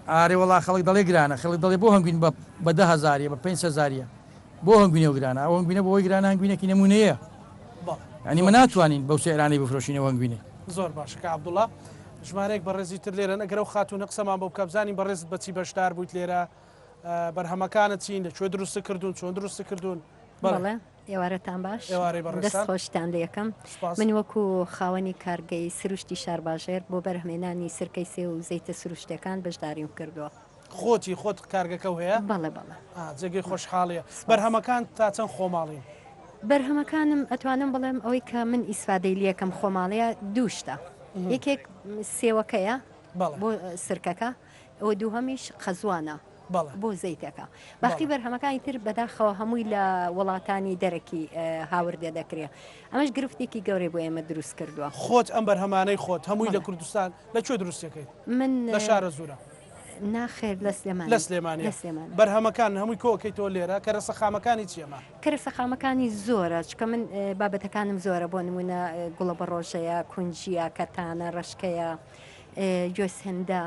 [SPEAKER 5] ئارێ وڵا خەڵک دەڵێ گرانە خەڵک دەڵێ بۆ هەنگوین بە 10,000 بە 5,000 بۆ هەنگوینە و گرانە ئەو هەنگوینە بۆی گرانە هەنگوینێکی نمونەیە ینی من ناتوانین بەو سێرانەی بفرۆشینەوە هەنگوینێ
[SPEAKER 1] زۆر باشکە عەبدوڵڵا ژمارەیەک بەڕێزی تر لێرە نەگەرە و خاتوونە قسەمان بۆ بکەبزانین بەڕێز بەچی بەشدار بوویت لێرە بەرهەمەکانت چین لەکوێ دروست کردوون چۆن دروست کردوون
[SPEAKER 6] بەڵێ ئێوارەتان باش دەست خۆشتان لە یەکەم من وەکو خاوەنی کارگەی سروشتی شارباژێر بۆ بەرهمێنانی سرکەی سێ و زەیتە سروشتەکان بەشداریم کردووە
[SPEAKER 1] خۆت کارگەکە هەیە
[SPEAKER 6] بەڵێ بەڵێ
[SPEAKER 1] جێگەی خۆشحاڵیە بەرهەمەکان تا چەند خۆماڵین
[SPEAKER 6] بەرهەمەکانم ئەتوانم بڵێم ئەوەی کە من ئیسفادەی لەکەم خۆماڵەیە دووشتە یەکێک سێوەکەیە بۆ سرکەکە ئەوە دووهەمیش قەزوانە بۆ زەیتەکە باقی بەرهەمەکانی تر بەداخەوە هەمووی لە وڵاتانی دەرەکی هاوردە دەکرێت ئەمەش گرفتێکی گەورەی بۆ ئێمە دروست کردووە
[SPEAKER 1] خۆت ئەم بەرهەمانەی خۆت هەمووی لە کوردستان لەکوێ دروستەکەی
[SPEAKER 6] من
[SPEAKER 1] لە شارە زورە
[SPEAKER 6] ناخێر لە
[SPEAKER 1] سلێمانی بەرهەمەکان هەمووی کۆکەیتەوە لێرە کە رەسەخامەکانی چێمە
[SPEAKER 6] کەرەسەخامەکانی زۆرە چکە من بابەتەکانم زۆرە بۆ نمونە گوڵە بە ڕۆژەیە کونجیە کەتانە ڕشکەیە جۆس هێندا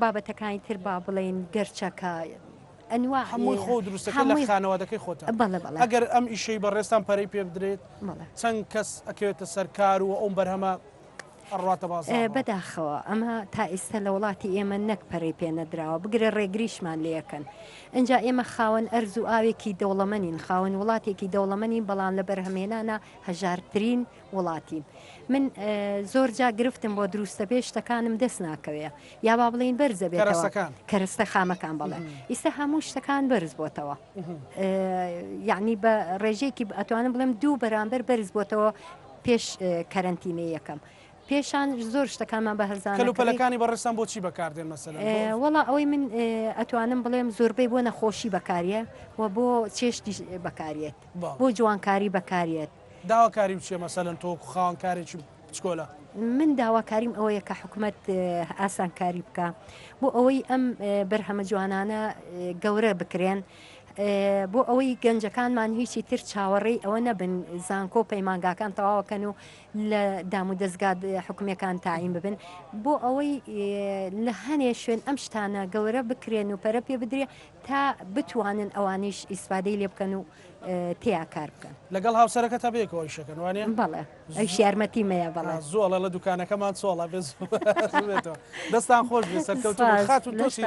[SPEAKER 6] بابەتەکانی تر با بڵێن گەرچەکە ئەنوا
[SPEAKER 1] هەمووی خۆ دروستەکە لە خانەوادەکەی خۆتە ئەگەر ئەم ئیشەی بەڕێستان پەرەی پێ بدرێت چەند کەس ئەکەوێتە سەرکار و ئەوم بەرهەمە ئەڕاتە باز
[SPEAKER 6] بەداخەوە ئەمە تا ئێستا لە وڵاتی ئێمە نەک پەرەی پێ نەدراوە بگرە ڕێگریشمان لەکەن ئەجا ئێمە خاوەن ئەرز و ئاوێکی دەوڵەمەنین خاوەن وڵاتێکی دەوڵەمەنی بەڵام لە بەرهەمێنانە هەژارترین وڵاتی من زۆر جا گرفتم بۆ دروستە پێ شتەکانم دەست ناکەوێ یا با بڵین بەرزە بێتەوە کەرەستە خامەکان بڵێ ئیستا هەموو شتەکان بەرز بۆتەوە یعنی بە ڕێژێکی ئەتوانم بڵێم دوو بەرامبەر بەرز بۆتەوە پێش کەرەنتینە یەکەم پێشان زۆر شتەکانمان بە هەرزان
[SPEAKER 1] کەلوپەلەکانی بەڕێستان بۆچی بەکاردێن مەسەلەن
[SPEAKER 6] وەڵا ئەوەی من ئەتوانم بڵێم زۆربەی بۆ نەخۆشی بەکاریە و بۆ چێشتی بەکارێت بۆ جوانکاری بەکارێت
[SPEAKER 1] داواکاری بچێ مەسەلەن تۆ خاوەنکارێکی بچکۆلە
[SPEAKER 6] من داواکاریم ئەوەیە کە حکوومەت ئاسانکاری بکە بۆ ئەوەی ئەم بەرهەمە جوانانە گەورە بکرێن بۆ ئەوەی گەنجەکانمان هیچی تر چاوەڕێی ئەوە نەبن زانکۆ پەیمانگاکان تەواوەکەن و لە دام و دەستگات حکوومەکان تاعین ببن بۆ ئەوەی لە هەنێ شوێن ئەم شتانە گەورە بکرێن و پەرە پێ بدرێ تا بتوانن ئەوانیش ئیسفادەی لێ بکەن و تیا کار بکەن
[SPEAKER 1] لەگەڵ هاوسەرەکە تا بێکەوەی شەکەن وانە
[SPEAKER 6] بەڵێ ئەوش یارمەتی مەیە بەڵێ
[SPEAKER 1] زۆڵە لە دوکانەکەمان چۆڵە بێتەوە دەستان خۆش بێ سەرکەوتو خات و تۆشی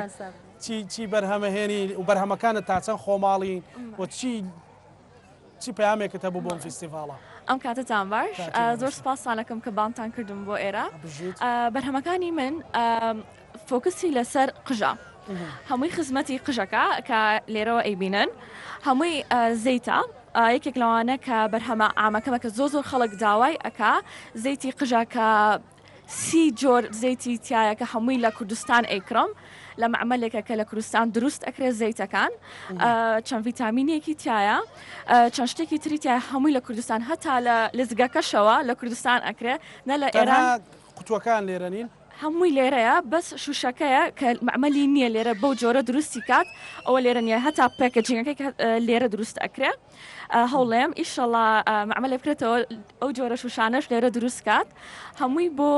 [SPEAKER 1] چی بەرهەمەهێنی و بەرهەمەکانت تا چەند خۆماڵین و چی پەیامێکت هەبوو بۆم فیستیڤاڵە
[SPEAKER 7] ئەم کاتتان باش زۆر سپاسانەکەم کە بانتان کردم بۆ ئێرە بەرهەمەکانی من فۆکسی لەسەر قژە هەمووی خزمەتی قژەکە کە لێرەوە ئەیبینن هەمووی زەیتە یەکێک لەوانە کە بەرهەمە ئامەکەمە کە زۆر خەڵک داوای ئەکا زەیتی قژە کە 30 جۆر زەیتی تایە کە هەمووی لە کوردستان ئەیکڕم لە معمەلێکە کە لە کوردستان دروست ئەکرێت زەیتەکان چەند ڤیتامینێکی تایە چەند شتێکی تری تایە هەمووی لە کوردستان هەتا لە لزگەکەشەوە لە کوردستان ئەکرێت نە لە ئێران
[SPEAKER 1] قوتوەکان لێرەنین
[SPEAKER 7] هەمووی لێرەیە بەس شوشەکەیە کە معمەلی نییە لێرە بەو جۆرە دروستی کات ئەوە لێرە نیە هەتا پێکەجینگەکەی لێرە دروست ئەکرێت هەوڵێم ئیشەڵا معمەلێ بکرێتەوە ئەو جۆرە شوشانەش لێرە دروست کات هەمووی بۆ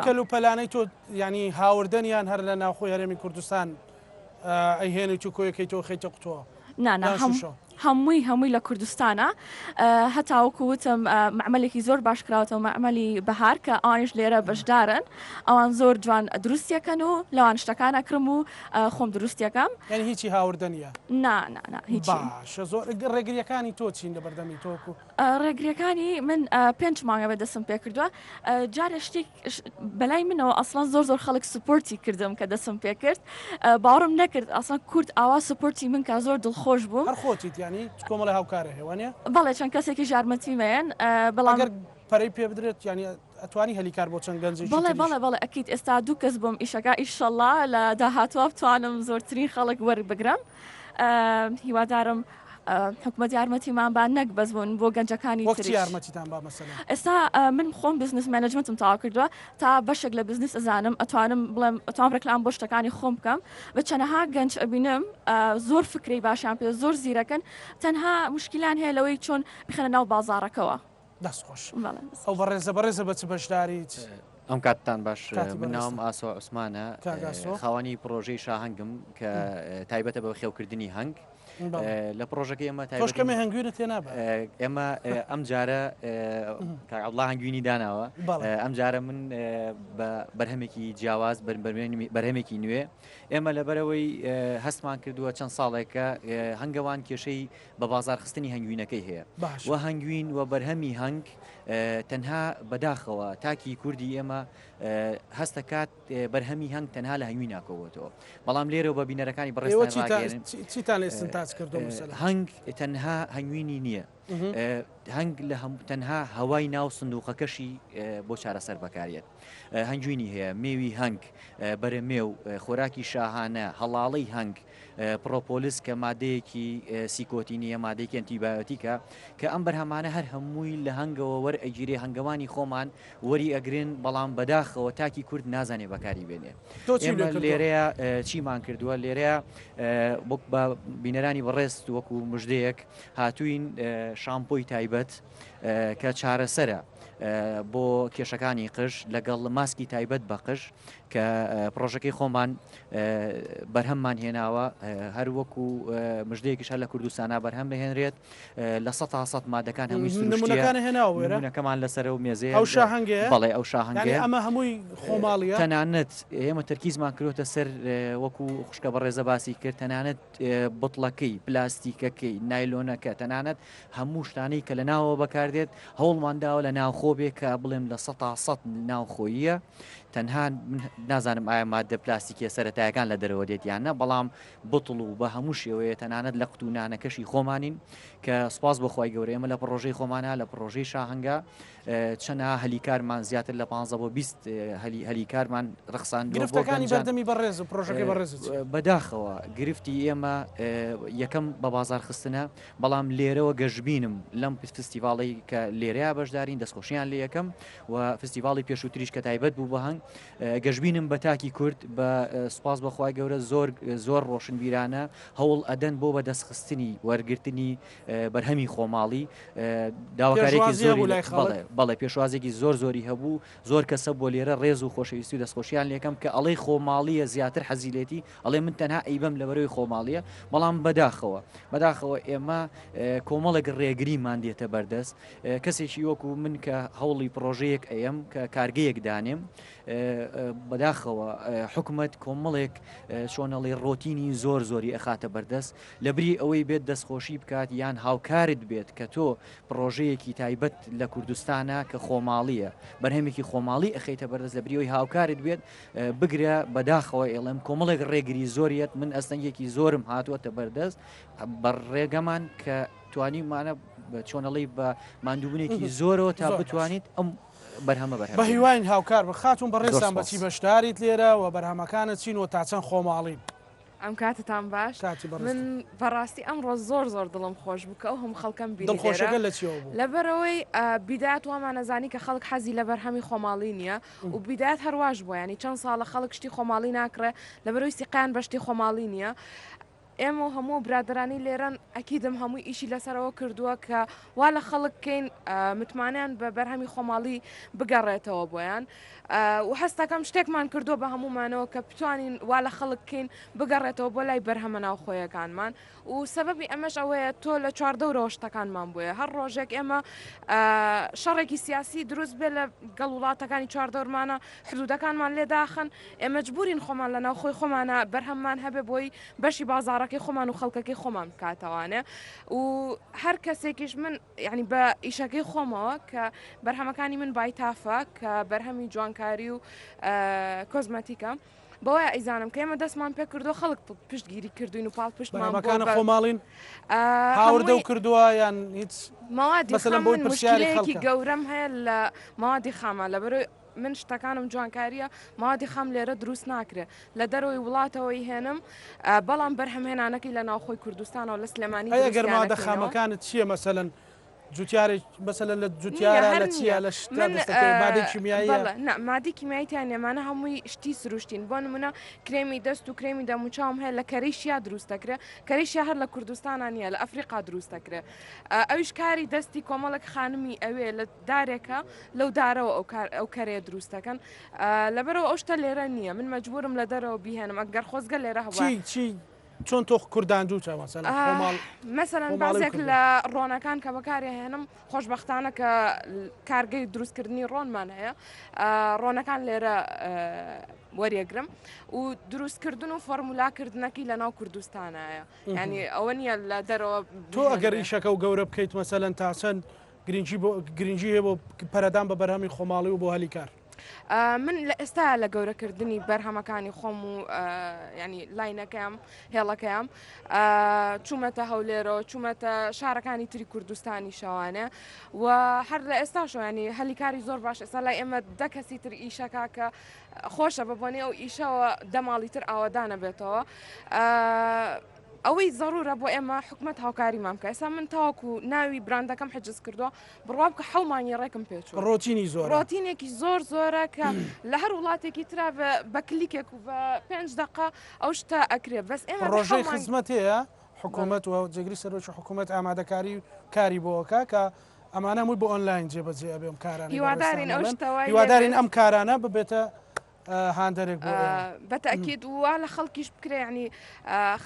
[SPEAKER 1] کەلوپەلانەی تۆ ینی هاوردنیان هەر لە ناوخۆی هەرێمی کوردستان ئەیهێنی تو کۆیەکەی تۆ خەیتە قوتووە
[SPEAKER 7] هەمووی لە کوردستانە هەتاوەکوتم معمەلێکی زۆر باشکراوەوە معمەلی بەهار کە ئەوانیش لێرە بەشدارن ئەوان زۆر جوان دروستیەکەن و لەوان شتەکانە کرم و خۆم دروستیەکەم
[SPEAKER 1] یعنی هیچی هاوردە نیە
[SPEAKER 7] هیچ
[SPEAKER 1] باشە زۆر ڕێگریەکانی تۆ چین لە بەردەمی تۆکو
[SPEAKER 7] ڕێگریەکانی من 5 مانگە بە دەسم پێ کردووە جارە شتێک بەلای منەوە ئەسڵان زۆر خەڵک سپۆرتی کردم کە دەسم پێ کرد باوەڕم نەکرد ئەسڵان کورد ئاوا سپۆرتی من کە زۆر دڵخۆش بووم
[SPEAKER 1] هەرخۆتیت ینی کۆمەڵی هاوکارە هێوانە
[SPEAKER 7] بەڵێ چەند کەسێکی ژارمەتیمەیەن بەڵام
[SPEAKER 1] پەرەی پێ بدرێت ینی ئەتوانی هەلیکار بۆ چەند گەنجی
[SPEAKER 7] بەڵێ ئەکییت ئێستا دوو کەس بووم ئیشەکە ئیشەڵا لە داهاتوە بتوانم زۆرترین خەڵک وەربگرم هیوادارم حکومەت یارمەتیمان نەک بەس بوون بۆ گەنجەکانی
[SPEAKER 1] یارمەتیتان با مەسەلا
[SPEAKER 7] ئێستا من خۆم بزنس مانجمنتم تاوا کردووە تا بەشێک لە بزنس ئەزانم ئەتوانم بڵێم ئەتوان ڕێکلام بۆ شتەکانی خۆم بکەم بە چەنەها گەنج ئەبینم زۆر فکری باشیان پێ زۆر زیرەکەن تەنها مشکلان هەیە لەوەی چۆن بخەنە ناو بازارەکەەوە
[SPEAKER 1] دەستخۆش ئەو بەڕێزە بە چ بەشداریت
[SPEAKER 8] ئەم کاتتان باش من ناوم ئاسۆ عوسمانە خاوەنی پرۆژەی شاهەنگم کە تایبەتە بە خێوکردنی هەنگ لە پرۆژەکە ئێمە
[SPEAKER 1] تایبەتەکەمی هەنگوینە تێنابە
[SPEAKER 8] ئێمە ئەم جارە کاڵا هەنگوینی داناوە ئەم جارە من بەرهەمێکی جیاواز بەرهەمێکی نوێ ئێمە لەبەرەوەی هەستمان کردووە چەند ساڵێکە هەنگەوان کێشەی بە بازارخستنی هەنگوینەکەی هەیە و هەنگوین و بەرهەمی هەنگ تەنها بەداخەوە تاکی کوردی ئێمە هەستەکات بەرهەمی هەنگ تەنها لە هەنگوی ناکەوەتەوە بەڵام لێرەوە بە بینەرەکانی هەنگ تەنها هەنگوینی نییە هەنگ لە تەنها هەوای ناو سندوقەکەشی بۆ چارەسەر بەکارێت هەنگوینی هەیە مێوی هەنگ بەرەمێو خۆراکی شاهانە هەڵاڵەی هەنگ پرۆپۆلیس کە مادەیەکی سیکۆتینیە مادەیەکی ئەنتیبایۆتیکە کە ئەم بەرهەمانە هەر هەمووی لە هەنگەوە وەرئەگیرێ هەنگەوانی خۆمان وەری ئەگرن بەڵام بەداخەوە تاکی کورد نازانێ بەکاری بێنێ ئێمە لێرەیە چیمان کردووە لێرەیە بە بینەرانی بەڕێست وەکو مژدەیەک هاتووین شامپۆی تایبەت کە چارەسەرە بۆ کێشەکانی قژ لەگەڵ ماسکی تایبەت بە قژ کە پرۆژەکەی خۆمان بەرهەممان هێناوە هەر وەکو مژدەیەکیش هەر لە کوردستانە بەرهەم بهێنرێت لە 100% مادەکان هەمووی سروشتیەکەمان لەسەر و مێزەیە
[SPEAKER 1] ئەو شاهەنگەیە
[SPEAKER 8] بەڵێ ئەو شاهەنگەیە
[SPEAKER 1] ئەمە هەمووی خۆماڵیە
[SPEAKER 8] تەنانەت ئێمە تەرکیزمان کردوتە سەر وەکو خوشکە بەڕێزە باسی کرد تەنانەت بڵەکەی پلاستیکەکەی نایلۆنەکە تەنانەت هەموو شتانەی کە لە ناوەوە بەکاردێت هەوڵمانداوە لە ناوخۆ بێ کە بڵێم لە 100% ناوخۆیە تەنها نازانم ئایا مادە پلاستیکیە سەرەتایەکان لە دەرەوە دێتیانە بەڵام بتڵ و بە هەموو شێوەیە تەنانەت لە قوتونانەکەشی خۆمانین کە سوپاس بەخوای گەورە ئێمە لە پرۆژەی خۆمانە لە پرۆژەی شاهەنگە چەنە هەلیکارمان زیاتر لە 15 بۆ 20 هەلیکارمان ڕخسان
[SPEAKER 1] گرفتەکانی بەردەمی بەڕێز و پرۆژەکەی بەڕێز
[SPEAKER 8] بەداخەوە گرفتی ئێمە یەکەم بە بازارخستنە بەڵام لێرەوە گەشتبینم لەم فستیڤاڵی کە لێرەیە بەشدارین دەستخۆشیان لە یەکەم و فستیڤاڵی پێشووتریش کە تایبەت بوو بە هەنگ گەشتبینم بە تاکی کورد بە سوپاس بەخوای گەورە زۆر ڕۆشنبیرانە هەوڵ ئەدەن بۆ بە دەستخستنی وەرگرتنی بەرهەمی خۆماڵی داواکارێکی زۆری بەڵێ پێشوازێکی زۆری هەبوو زۆر کەسە بۆ لێرە ڕێز و خۆشەویستی و دەستخۆشیان لێکەم کە ئەڵەی خۆماڵیە زیاتر حەزیلێتی ئەڵێ من تەنها ئەیبەم لەبەرەوەی خۆماڵیە بەڵام بەداخەوە ئێمە کۆمەڵێک ڕێگریمان دێتە بەردەست کەسێکی وەکو من کە هەوڵی پرۆژەیەک ئەم کە کارگەیەک دانێم بەداخەوە حکومەت کۆمەڵێک چۆنەڵی ڕۆتینی زۆری ئەخاتە بەردەست لەبری ئەوەی بێت دەستخۆشی بکات یان هاوکارت بێت کە تۆ پرۆژەیەکی تایبەت لە کوردستانە کە خۆماڵیە بەرهەمێکی خۆماڵی ئەخیتە بەردەست لەبریەوەی هاوکارت بێت بگرە بەداخەوە ئێڵم کۆمەڵێک ڕێگری زۆریەت من ئەستەنگێکی زۆرم هاتووەتە بەردەست بەڕێگەمان کە توانیمانە چۆنەڵی بە ماندووبوونێکی زۆرەوە تا بتوانیت ئەم بەرهەمە
[SPEAKER 1] بە هیواین هاوکار بە خاتون بەڕێستان بەچی بەشداریت لێرە و بەرهەمەکانت چین و تا چەند خۆماڵین
[SPEAKER 9] ئەم کاتتان باش من بەڕاستی ئەمڕۆ زۆر دڵم خۆش بوو کە ئەو هەم خەڵکەم
[SPEAKER 1] دڵخۆشەکە لە چیەوە بوو
[SPEAKER 9] لەبەرەوەی بیدات وامان نەزانی کە خەڵک حەزی لە بەرهەمی خۆماڵی نییە و بیدات هەرواش بووە ینی چەند ساڵە خەڵک شتی خۆماڵی ناکرێ لەبەرەوەی سیقیان بەشتی خۆماڵی نییە ئێمە و هەموو برادرانی لێرەن ئەکیدم هەمووی ئیشی لەسەرەوە کردووە کە وا لە خەڵککەین متمانیان بە بەرهەمی خۆماڵی بگەڕێتەوە بۆیان و هەستەکەم شتێکمان کردووە بە هەمومانەوە کە بتوانین وا لە خەڵککەین بگەڕێتەوە بۆ لای بەرهەمە ناوخۆیەکانمان و سەبەبی ئەمەش ئەوەیە تۆ لە چواردەورەوە شتەکانمان بووە هەر ڕۆژێک ئێمە شەڕێکی سیاسی دروست بێ لە گەڵ وڵاتەکانی چواردەورمانە حدودەکانمان لێداخن ئێمە مجبورین خۆمان لە ناوخۆی خۆمانە بەرهەممان هەبێ بۆی بەشی بازارەکەی خۆمان و خەڵکەکەی خۆمان بکاتەوانێ و هەر کەسێکیش من یعنی بە ئیشەکەی خۆمەوە کە بەرهەمەکانی من بایتافە کە بەرهەمی جوانکاری و کۆزمەتیکە بۆیە ئەیزانم کە ئێمە دەستمان پێ کردو خەڵک پشتگیری کردوین و پاڵ
[SPEAKER 1] پشتمانەکانە خۆماڵین هاوردە و کردووە یان هیچ
[SPEAKER 9] ماوادی مشکلەیەکی گەورەم هەیە لە ماوادی خامە لەبەرەوەی من شتەکانم جوانکاریە ماوادی خام لێرە دروست ناکرێت لە دەرەوەی وڵاتەوەی هێنم بەڵام بەرهەمهێنانەکەی لە ناوخۆی کوردستانەوە لە سلێمانی
[SPEAKER 1] ئەگەر مادە خامەکانت چییە مەسەلەن جوتیارێک بەسەلەن لە جوتیارە لە چیە لە مادەی کیمیاییە
[SPEAKER 9] مادی کیمیاییتیان نێمانە هەمووی شتی سروشتین بۆ نمونە کرێمی دەست و کرێمی دەموچاوم هەیە لە کەرەیشیا دروستەکرێ کەرەیشیا هەر لە کوردستانە نیە لە ئەفریقا دروستەکرێ ئەویش کاری دەستی کۆمەڵک خانمی ئەوێ لە دارێکە لەو دارەوە ئەو کەرەیە دروستەکەن لەبەرەوە ئەو شتە لێرە نییە من مەجبورم لە دەرەوە بیهێنم ئەگەر خۆزگە لێرە هەوا
[SPEAKER 1] چۆن تۆ کوردانجووچە
[SPEAKER 9] مەسەلەن بازێک لە ڕۆنەکان کە بەکاری هێنم خۆشببختانە کە کارگەی دروستکردنی ڕۆنمان هەیە ڕۆنەکان لێرە وەریەگرم و دروستکردن و فۆرمولاکردنەکەی لە ناو کوردستانایە ینی ئەوە نییە لە دەرەوە
[SPEAKER 1] تۆ ئەگەر ئیشەکە و گەورە بکەیت مەسەلەن تا چەند گرنگی هەیە بۆ پەرەدان بە بەرهەمی خۆماڵی و بۆ هەلی کار
[SPEAKER 9] من لە ئێستا لە گەورەکردنی بەرهەمەکانی خۆم و ینی لاینەکەم هێڵەکەم چوومەتە هەولێرەوە چوومەتە شارەکانی تری کوردستانی شەوانە و هەر لە ئێستاشەوە ینی هەلیکاری زۆر باش ئێستا لای ئێمە دە کەسی تر ئیشەکە کە خۆشە ببوونی ئەو ئیشەوە دەماڵی تر ئاوادانە بێتەوە ئەوەی ضرورە بۆ ئێمە حکومت هاوکاریمان بکە ئێستا من تاوەکو ناوی براندەکەم حجز کردووە بڕوا بکە حەومانی ڕێکم پێچوە
[SPEAKER 1] ڕۆتینی زۆر
[SPEAKER 9] ڕۆتینێکی زۆرە کە لە هەر وڵاتێکی ترا بە کلیکێک و بە 5 دقه ئەو شتە ئەکرێ بەس ئێمە
[SPEAKER 1] ڕۆژەی خزمەت هەیە حکوومەت و جێگری سەرۆکی حکوومەت ئامادەکاری کاری بۆەکە کە ئەمانە مووی بۆ ئۆنلاین جێبەجێ ئەبێم کاران هیوادارین ئەم کارانە ببێتە هاندێک
[SPEAKER 9] بەتەکیید ووا لە خەڵکیش بکرێ ینی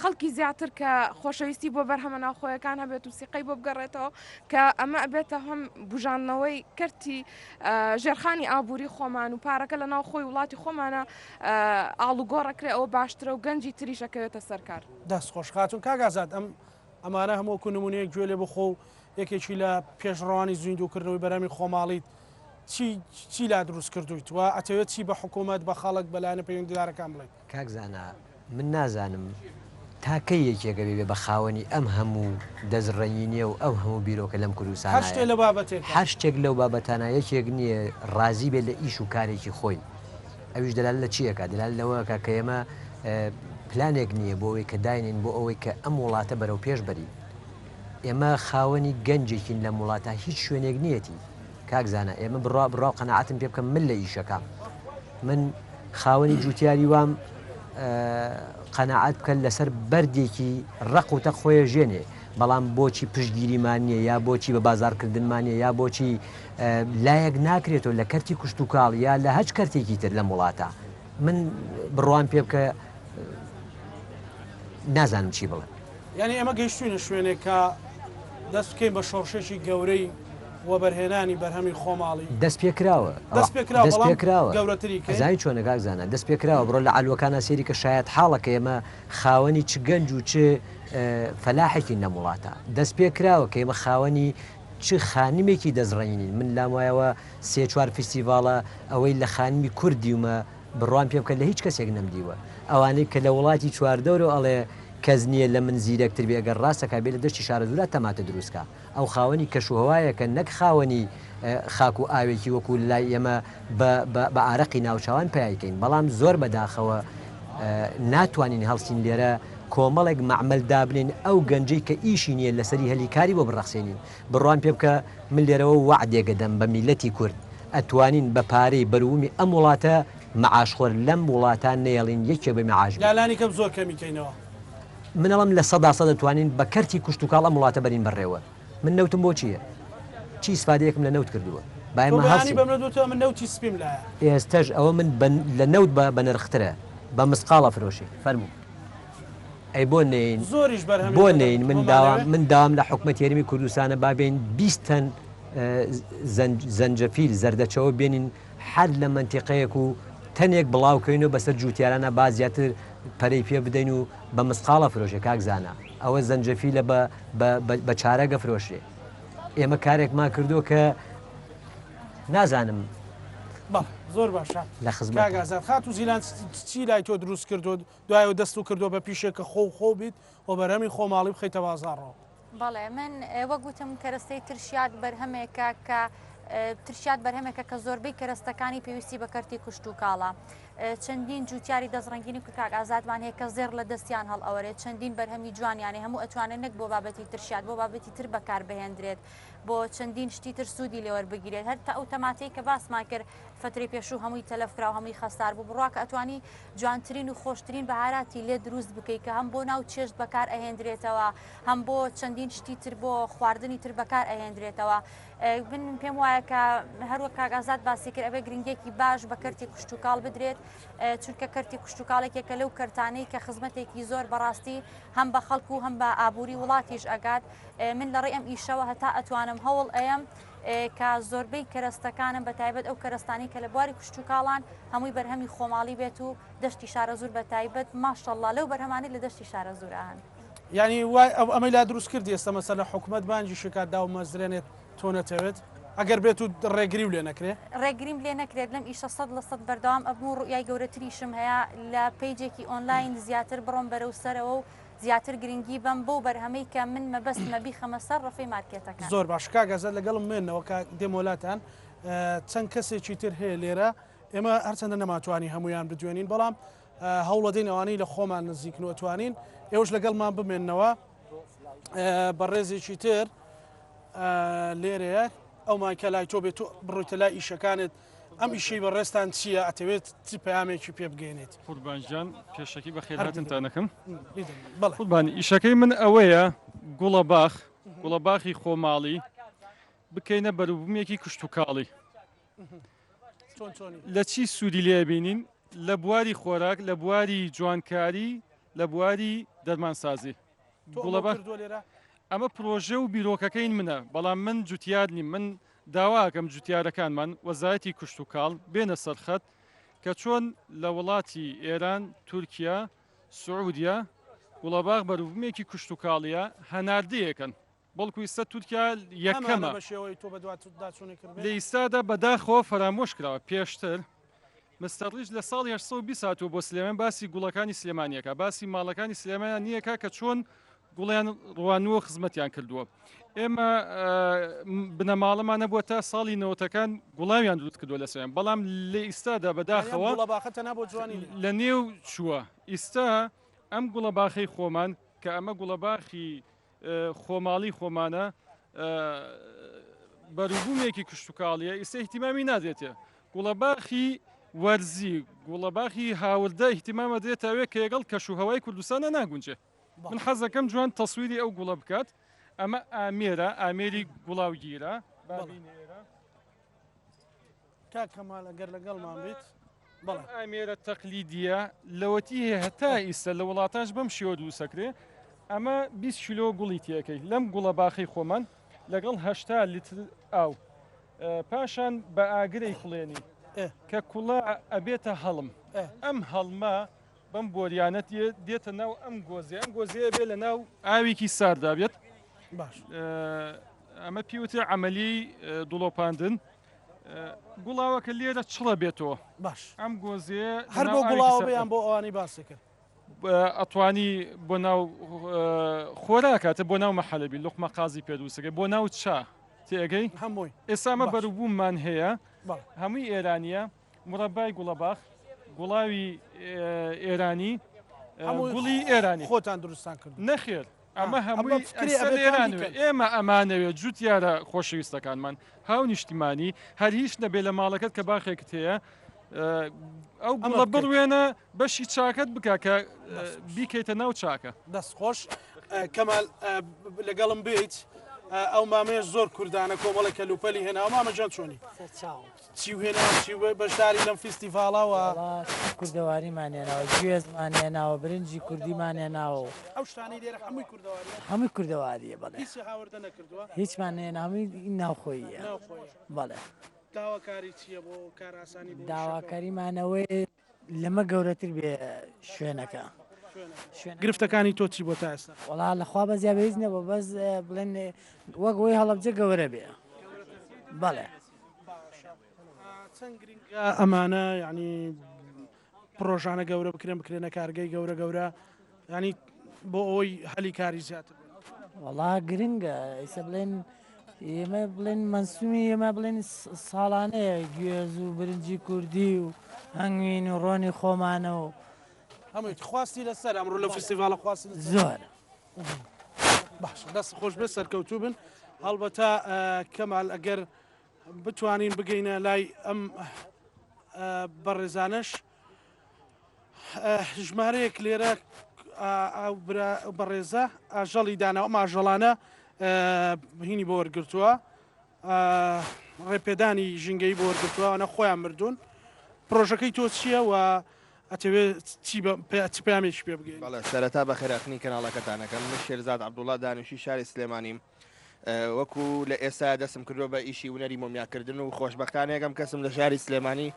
[SPEAKER 9] خەڵکی زیاتر کە خۆشەویستی بۆ بەرهەمە ناوخۆیەکان هەبێت و سیقەی بۆ بگەڕێتەوە کە ئەمە ئەبێتە هەم بژانەوەی کەرتی ژێرخانی ئابووری خۆمان و پارەکە لە ناو خۆی وڵاتی خۆمانە ئاڵوگۆڕەکرێ ئەوە باشترە و گەنجی تریشەکەوێتە سەرکار
[SPEAKER 1] دەست خۆش خاتون کاگازات ئەمانە هەموو نمونەیەک گوێ لێ بخۆ و یەکێکی لە پێشڕوانی زیندوکردنەوەی بەرهەمی خۆماڵیت چی لا دروست کردویت و ئەتەوێت چی بە حکوومەت بە خەڵک بەلایەنە پەیوەندیدارەکان بڵێت
[SPEAKER 2] کاکزانە من نازانم تاکەی یەکێکە بێ بە خاوەنی ئەم هەموو دەزڕەنینیە و ئەو هەموو بیرۆکە لەم کوردستان هەر شتێک لەو بابەتانە یەکێک نییە ڕازی بێت لە ئیش و کارێکی خۆی ئەویش دەلال لە چیەکە دەلال لەوەکە کە ئێمە پلانێک نییە بۆ ئەوەی کە داینین بۆ ئەوەی کە ئەم وڵاتە بەرەو پێش بەری ئێمە خاوەنی گەنجێکین لە وڵاتە هیچ شوێنێک نیەتی کاکزانە ئێمە بڕاو قەنەعەتم پێ بکەم من لە ئیشەکەم من خاوەنی جوتیاری وام قەنەعەت بکەن لەسەر بەردێکی ڕق و تە خۆیە ژێنێ بەڵام بۆچی پشتگیریمان نییە یا بۆچی بە بازارکردنمانە یا بۆچی لایەک ناکرێتەوە لە کەرتی کوشت و کاڵ یا لە هەچ کەرتێکی تر لە وڵاتە من بڕوان پێ بکە نازانم چی بڵێ
[SPEAKER 1] یعنی ئێمە گەیشتوینە شوێنێک کە دەست بکەین بە شۆڕشێکی گەورەی وە بەرهێنانی بەرهەمی خۆماڵی
[SPEAKER 2] دەست پێکراوە
[SPEAKER 1] گەورەتری
[SPEAKER 2] زای چۆنە کاکزانە دەست پێکراوە بڕۆ لە ئالوەکانە سێری کە شاید حاڵەکە ئێمە خاوەنی چ گەنج و چ فەلاحێکی نەموڵاتە دەست پێکراوە کە ئێمە خاوەنی چ خانمێکی دەزڕێنین من لام وایەوە 3-4 فیستیڤاڵە ئەوەی لە خانمی کوردیومە بڕوان پێ بکە لە هیچ کەسێک نەمدیوە ئەوانەی کە لە وڵاتی چواردەورە ئەڵێ کەس نییە لە من زیرەکتر بێگەر ڕاستەکە بێ لە دەشتی شارە دوورات تەماتە دروستکە ئەو خاوەنی کەشوهەوایە کە نەک خاوەنی خاک و ئاوێکی وەکو لای ئێمە بە ئارەقی ناوچوان پیاکەین بەڵام زۆر بەداخەوە ناتوانین هەڵسین لێرە کۆمەڵێک مەعمەل دابنین ئەو گەنجەی کە ئیشی نییە لەسەری هەلیکاری بۆ بڕەخسێنین بڕوان پێ بکە من لێرەوە وعدێکە دەم بە میلەتی کورد ئەتوانین بە پارەی بەروومی ئەم وڵاتە مەعاشخۆر لەم وڵاتان نێڵین یەکێ بە مەعاش
[SPEAKER 1] لالانی کەم زۆر کەمیکەینەوە
[SPEAKER 2] منەڵم لە 100 دەتوانین بە کەرتی کوشت و کاڵ ئەم وڵاتە بەرین بەڕێوە. من نەوتم بۆ چییە؟ چی سفادەیەکم لە نەوت کردووە؟
[SPEAKER 1] من نەوتی سپیم لایە
[SPEAKER 2] ئێستش ئەوە من لە نەوت بە نرخترە بە مسقاڵە فرۆشی فەرموو. ئەی بۆ نین
[SPEAKER 1] زۆریش
[SPEAKER 2] بۆ نین من داوام لە حکومەت یاریمی کوردستانە بابێن 20 تەن زەنجەفیل زەردەچەوە بێنین هەر لە منتیقەیەک و تەنێک بڵاوکەین و بەسەر جوتیارانە با زیاتر پەرەی پێ بدەین و بە مسقاڵە فرۆشێ کاکزانە ئەوە زەنجەفیلە بە چارەگە فرۆشێ. ئێمە کارێکمان کردو کە نازانم
[SPEAKER 1] زۆر باشە
[SPEAKER 2] لە
[SPEAKER 1] خزمەت خات و زیلان چی لای تۆ دروست کردو دوایەوە دەست و کردو بە پیشێکە خۆ بیت و بەرهەمی خۆماڵی بخەیتە بازاڕەوە.
[SPEAKER 3] بەڵێ من وەگوتم کەرەستەی ترشیات بەرهەمێکە کە ترشیات بەرهەمێکە کە زۆربەی کەرەستەکانی پێویستی بە کەرتی کوشت و کاڵە. چەندین جوتیاری دەستڕەنگینی کاک ئازادمان هەیە کە زێر لە دەستیان هەڵ ئەوەرێت چەندین بەرهەمی جوانیانێ هەموو ئەتوانێت نەک بۆ بابەتی ترشیات بۆ بابەتی تر بەکار بهێنرێت بۆ چەندین شتی تر سوودی لێوەربگیرێت هەر تا ئەو تەماتەی کە باسمان کرد فتری پێشوو هەمووی تەلەفکرا و هەمووی خەستار بوو بڕواکە ئەتوانی جوانترین و خۆشترین بەهاراتی لێ دروست بکەیت کە هەم بۆ ناو چێشت بەکار ئەهێنرێتەوە هەم بۆ چەندین شتی تر بۆ خواردنی تر بەکار ئەهێنرێتەوە. من پێم وایە کە هەروە کاک ئازاد باسی کرد ئەبێ گرنگێکی باش بە کەرتی کوشت و کاڵ بدرێت چونکە کەرتی کوشت و کاڵێکێکە لەو کەرتانەی کە خزمەتێکی زۆر بەڕاستی هەم بە خەڵکو و هەم بە ئابووری وڵاتیش ئەگات. من لە ڕێی ئەم ئیشەوە هەتا ئەتوانم هەوڵ ئەم کە زۆربەی کەرەستەکانم بە تایبەت ئەو کەرەستانی کە لە بواری کوشت و کاڵان هەمووی بەرهەمی خۆماڵی بێت و دەشتی شارە زۆر بە تایبەت ماشەڵڵا لەو بەرهەمانی لە دەشتی شارە زۆران.
[SPEAKER 1] ینی وای ئەمەی لا دروست کردی ئێستا مەسەلە حکومەت بانجی شکاتدا و مەزرێنێت تۆ نەتەوێت ئەگەر بێت و ڕێگری و لێ نەکرێت
[SPEAKER 3] ڕێگریم لێ نەکرێت لەم ئیشە 100% بەردەوام ئەبوو ڕوئای گەورەتریشم هەیە لە پیجێکی ئۆنلاین زیاتر بڕۆم بەرەو سەرەوە و زیاتر گرنگی بم بۆ بەرهەمەی کە من مەبەستمە بیخەمە سەر ڕفەی مارکێتەکە.
[SPEAKER 1] زۆر باش کاگەزە لەگەڵم مێنەوە کە دێمۆلاتان چەند کەسێکی تر هەیە لێرە ئێمە هەرچەندە نەماتوانی هەمویان بدوێنین بەڵام هەوڵەدەین ئەوانەی لە خۆمان نزیکن و ئەتوانین ئێوەش لەگەڵمان بمێننەوە بە ڕێزێکی تر لێرەیە ئەومان کە لای تۆ بێت و بڕۆیتە لای ئیشەکانت ئەم ئیشەی بەڕێستان چییە ئەتەوێت چی پەیامێکی پێ بگەێنێت
[SPEAKER 10] قوربانجان پێشەکی بە خێراتتانەکەم
[SPEAKER 1] قوربانی
[SPEAKER 10] ئیشەکەی من ئەوەیە گوڵە باخی خۆماڵی بکەینە بەروبوومێکی کوشت و کاڵی لە چی سوودی لێبینین لە بواری خۆراک لە بواری جوانکاری لە بواری دەرمانسازی ئەمە پرۆژە و بیرۆکەکەین منە بەڵام من جوتیار نیم من داواکەم جوتیارەکانمان وەزایەتی کوشت و کاڵ بێنە سەرخەت کە چۆن لە وڵاتی ئێران تورکیا سعودیا گوڵەباغ بەروبوومێکی کوشت و کاڵیە هەناردەیەکەن بەڵکو ئێستا تورکیا یەکەمە لە ئیستادا بەداخەوە فەرامۆش کراوە پێشتر مستەڕیش لە ساڵی 1920 بۆ سلێمان باسی گوڵەکانی سلێمانیەکە باسی ماڵەکانی سلێمانیان نییەکە کە چۆن گوڵیان ڕوانووە خزمەتیان کردووە. ئێمە بنەماڵەمانە بووە تا ساڵی نەوەتەکان گوڵاویان دروست کردووە لە سوێن بەڵام لە ئیستادا بەداخەوە لە نێو چووە ئیستا ئەم گوڵە باخەی خۆمان کە ئەمە گوڵە باخی خۆماڵی خۆمانە بەروبوومێکی کوشت و کاڵیە ئیستا احتیمامی نادرێتێ گوڵە باخی وەرزی گوڵە باخی هاوردە احتیمامە دێتاوێت کە لەگەڵ کەشوهەوای کوردستانە ناگونجێ. من حەزەکەم جوان تەسویری ئەو گوڵە بکات ئەمە ئامێرە ئامێری گوڵاوگیرە
[SPEAKER 1] کاکەمال ئەگەر لەگەڵمان بیت
[SPEAKER 10] ئامێرە تەقلیدیە لەوەتی هەیە هەتا ئیستا لە وڵاتانش بەم شێوە دروسەکرێ ئەمە 20 کیلۆ گوڵی تێەکەی لەم گوڵە باخی خۆمان لەگەڵ 80 لیتر ئاو پاشان بە ئاگرەی خوڵێنی کە کوڵە ئەبێتە هەڵم ئەم هەڵمە بەم بۆریانەت دێتە ناو ئەم گۆزیە بێ لە ناو ئاوێکی ساردا بێت ئەمە پیوتە عملی دڵۆپاندن گوڵاوەکە لێرە چڵە بێتەوە
[SPEAKER 1] باش
[SPEAKER 10] ئەم گۆزیە
[SPEAKER 1] هەر بۆ گوڵاوە بەیان بۆ ئەوانی باسی کرد
[SPEAKER 10] ئەتوانی بۆ ناو خۆراکاتە بۆ ناو مەحەلەبی لوقمە قازی پێدووسەکە بۆ ناو چا تێگەی
[SPEAKER 1] هەمووی
[SPEAKER 10] ئێسامە بەروبووممان هەیە هەمووی ئێرانیە مرەبای گوڵەباخ گوڵاوی ئێرانی گوڵی ئێرانی
[SPEAKER 1] خۆتان دروستان کرد
[SPEAKER 10] نەخێر ئەمە هەمووی ئێرانوێ ئێمە ئەمانەوێت جوتیارە خۆشەویستەکانمان هاو نیشتیمانی هەر هیچ نەبێ لە ماڵەکەت کە باخێکت هەیە ئەو گوڵە بڕوێنە بەشی چاکت بکە کە بیکەیتە ناو چاکە.
[SPEAKER 1] دەست خۆش کەمال لەگەڵم بێت ئەو مامەیە زۆر کوردانە کۆمەڵی کەلوپەلی هێناوە مامەجان چۆنی چی هێنا چی بەشداری لەم فیستیڤاڵەوە
[SPEAKER 11] کوردەواریمانێناوە گوێزمانێناوە برنجی کوردیمانێناوە
[SPEAKER 1] ئەو شتانی لێرە هەمووی کوردەواری
[SPEAKER 11] هەمووی کوردەواریە بەڵێ
[SPEAKER 1] هیچ هاوردە نەکردووە
[SPEAKER 11] هیچمانێن هەمووی ناوخۆیە بەڵێ
[SPEAKER 1] داواکاری چییە بۆ کاراسانی
[SPEAKER 11] داواکاریمانەوەی لەمە گەورەتر بێ شوێنەکە
[SPEAKER 1] گرفتەکانی تۆ چی بۆ تا ئێستا
[SPEAKER 11] وڵا لەخوا بە زیابێت نەبە بەس بڵێن وەک وی هەڵەبجە گەورە بێ بەڵێ
[SPEAKER 1] چەند گرنگە ئەمانە ینی پرۆژانە گەورە بکرێنە کارگەی گەورە ینی بۆ ئەوی هەلی کاری زیاتر
[SPEAKER 11] وڵا گرنگە ئیسە بڵێن ئێمە بڵێن منسومی ئێمە بڵێن ساڵانەیە گوێز و برنجی کوردی و هەنگوین و ڕۆنی خۆمانەوە
[SPEAKER 1] هەمووی خواستی لەسەر ئەمڕۆ لە فستیڤالە خواستی
[SPEAKER 11] زۆر
[SPEAKER 1] باش دەست خۆش بێ سەرکەوتوو بن هەڵبەتە کەمال ئەگەر بتوانین بگەینە لای ئەم بەڕێزانش ژمارەیەک لێرە بەڕێزە ئاژەڵی داناوە ئەم ئاژەڵانە هینی بۆ وەرگرتووە ڕێپێدانی ژینگەی بۆ وەرگرتووە ئەوانە خۆیان مردوون پرۆژەکەی تۆ چییە و ئەتەوێت چی پامێکی پێ بگەین
[SPEAKER 12] بەڵێ سەرەتا بە خێراخنی کەناڵەکەتانەکەم من شێرزاد عەبدوڵڵا دانوشی شاری سلێمانیم وەکو لە ئێستا دەستم کردووە بە ئیشی ونەری مۆمیاکردن و خۆشبەختانە یەکەم کەسم لە شاری سلێمانی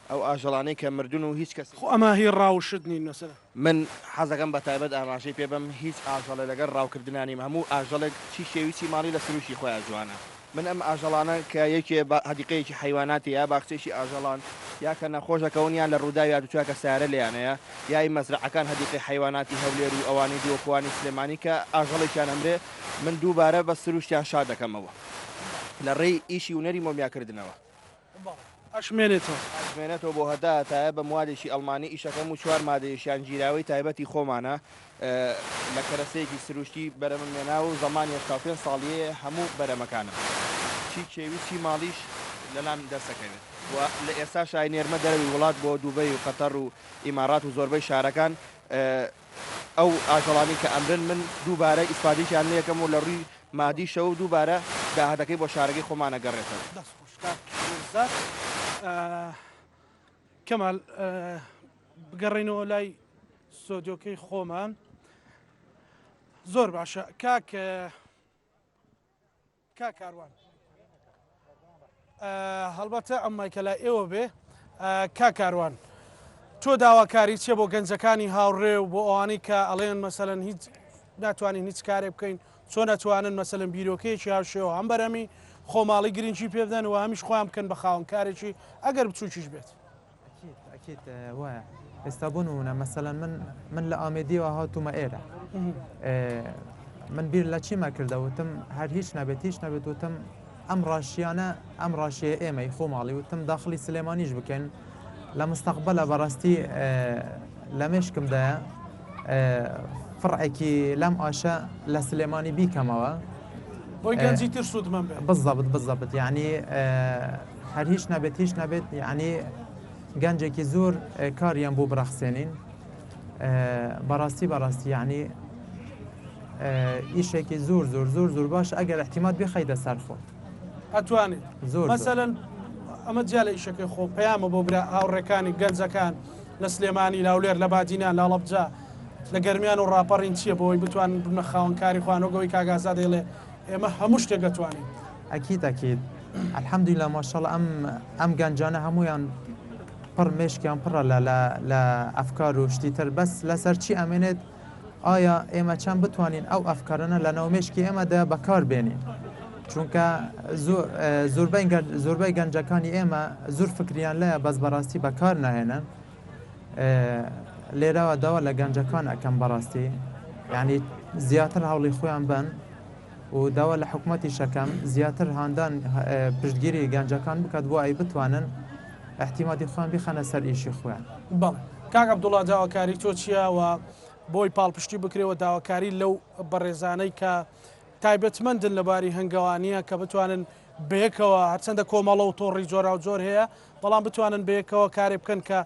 [SPEAKER 12] ئەو ئاژەڵانەی کە مردون و هیچ کەس
[SPEAKER 1] ئەمە هی ڕاوشت نین نەسەر
[SPEAKER 12] من حەزەکەم بە تایبەت ئاماژەی پێ بم هیچ ئاژەڵە لەگەر ڕاوکردنانیم هەموو ئاژەڵێک چی شێویی ماڵی لە سروشی خۆیان جوانە من ئەم ئاژەڵانە کە یەکێ هەدیقەیەکی حیواناتی یا باخچێکی ئاژەڵان یا کە نەخۆشەکەونیان لە ڕووداوی یادوچوە کە سارە لێیانەیە یای مەزرعەکان هەدیقی حیواناتی هەولێر و ئەوانی دیوەکوانی سلێمانی کە ئاژەڵێکیان ئەمرێ من دووبارە بە سروشتیان شا دەکەمەوە لە ڕێی ئیشی ونەری مۆمیاکردنەوە
[SPEAKER 1] ئەشمێنێتەوە
[SPEAKER 12] بۆ هەداتایە بە موادێکی ئەڵمانی ئیشەکەم و چوار مادەیەشیان گیراوی تایبەتی خۆمانە لە کەرەسەیەکی سروشتی بەرەممێنا و زەمانی 5 ساڵیە هەموو بەرەمەکانم چی کێوی چی ماڵیش لەلام دەستەکەوێت و لە ئێستا شای نێرمە دەروی وڵات بۆ دووبەی و قەتەر و ئیمارات و زۆربەی شارەکان ئەو ئاژەڵانی کە ئەمرن من دووبارە ئیسپادیشیان لەکەم و لە ڕووی مادیشە و دووبارە داهاتەکەی بۆ شارەکەی خۆمانە گەڕێتەوە
[SPEAKER 1] کەمال بگەڕێنەوە لای سۆدیۆکەی خۆمان زۆر باشە کاکاروان هەڵبەتە ئەمای کە لای ئێوە بێ کاکاروان تۆ داواکاری چێ بۆ گەنجەکانی هاوڕێ و بۆ ئەوانەی کە ئەڵێن مەسەلەن هیچ ناتوانین هیچ کارێ بکەین چۆن ناتوانن مەسەلەن بیرۆکەیەکی هاوشێوە هەم بەرەمی خۆماڵی گرنگی پێ بدەن و هەمیش خۆیان بکەن بە خاوەنکارێکی ئەگەر بچووکیش بێت
[SPEAKER 4] وایە ئێستا بوونە مەسەلەن من لە ئامێدیەوە هاتوومە ئێرە من بیر لە چیمە کردەوتم هەر هیچ نەبێت وتم ئەم ڕاشیانە ئەم ڕاشیە ئێمەی خۆماڵی وتم داخلی سلێمانیش بکەن لە مستەقبەلە بەڕاستی لە مێشکمدایە فڕعێکی لەم ئاشە لە سلێمانی بیکەمەوە
[SPEAKER 1] بۆی گەنجی تر سوودمان بێت
[SPEAKER 4] بالضبط یعنی هەر هیچ نەبێت یعنی گەنجێکی زۆر کاریان بۆ بڕەخسێنین بەڕاستی یعنی ئیشێکی زۆر باش ئەگەر احتیمات بخەیدە سەرخۆ
[SPEAKER 1] ئەتوانێت زۆر مەسەلەن ئەمە جیا لە ئیشەکەی خۆ پەیامە بۆ برا هاوڕێکانی گەنجەکان لە سلێمانی لاولێر لە بادینان لە هەڵەبجە لە گەرمیان و ڕاپەڕین چییە بۆی بتوان بنە خاوەنکاری خوانەوەگەوەی کاگازا دەڵێ ئێمە هەموو شتێک دەتوانین
[SPEAKER 4] ئەکید الحەمدولیلا ماشەڵڵا ئەم گەنجانە هەمویان پڕ مێشکیان پڕە لە ئەفکار و شتی تر بەس لەسەر چی ئەمێنێت ئایا ئێمە چەند بتوانین ئەو ئەفکارانە لە ناومێشکی ئێمەدا بەکار بێنین چونکە زۆربەی گەنجەکانی ئێمە زۆر فکریان لایە بەس بەڕاستی بەکار ناهێنن لێرەوە داوا لە گەنجەکان ئەەکەم بەڕاستی یعنی زیاتر هەوڵی خۆیان بن و داوا لە حکوومەتی شەکەم زیاتر هاندان پشتگیری گەنجەکان بکات بۆ ئەی بتوانن احتیماتی خۆیان بخەنە سەر ئیشی خۆیان
[SPEAKER 1] بەڵێ کاک عەبدوڵڵا داواکاری تۆ چییە و بۆی پاڵپشتی بکرێەوە داواکاری لەو بەڕێزانەی کە تایبەتمەندن لەباری هەنگەوانیە کە بتوانن بەیەکەوە هەرچەندە کۆمەڵە و تۆڕی جۆرا و جۆر هەیە بەڵام بتوانن بەیەکەوە کارێ بکەن کە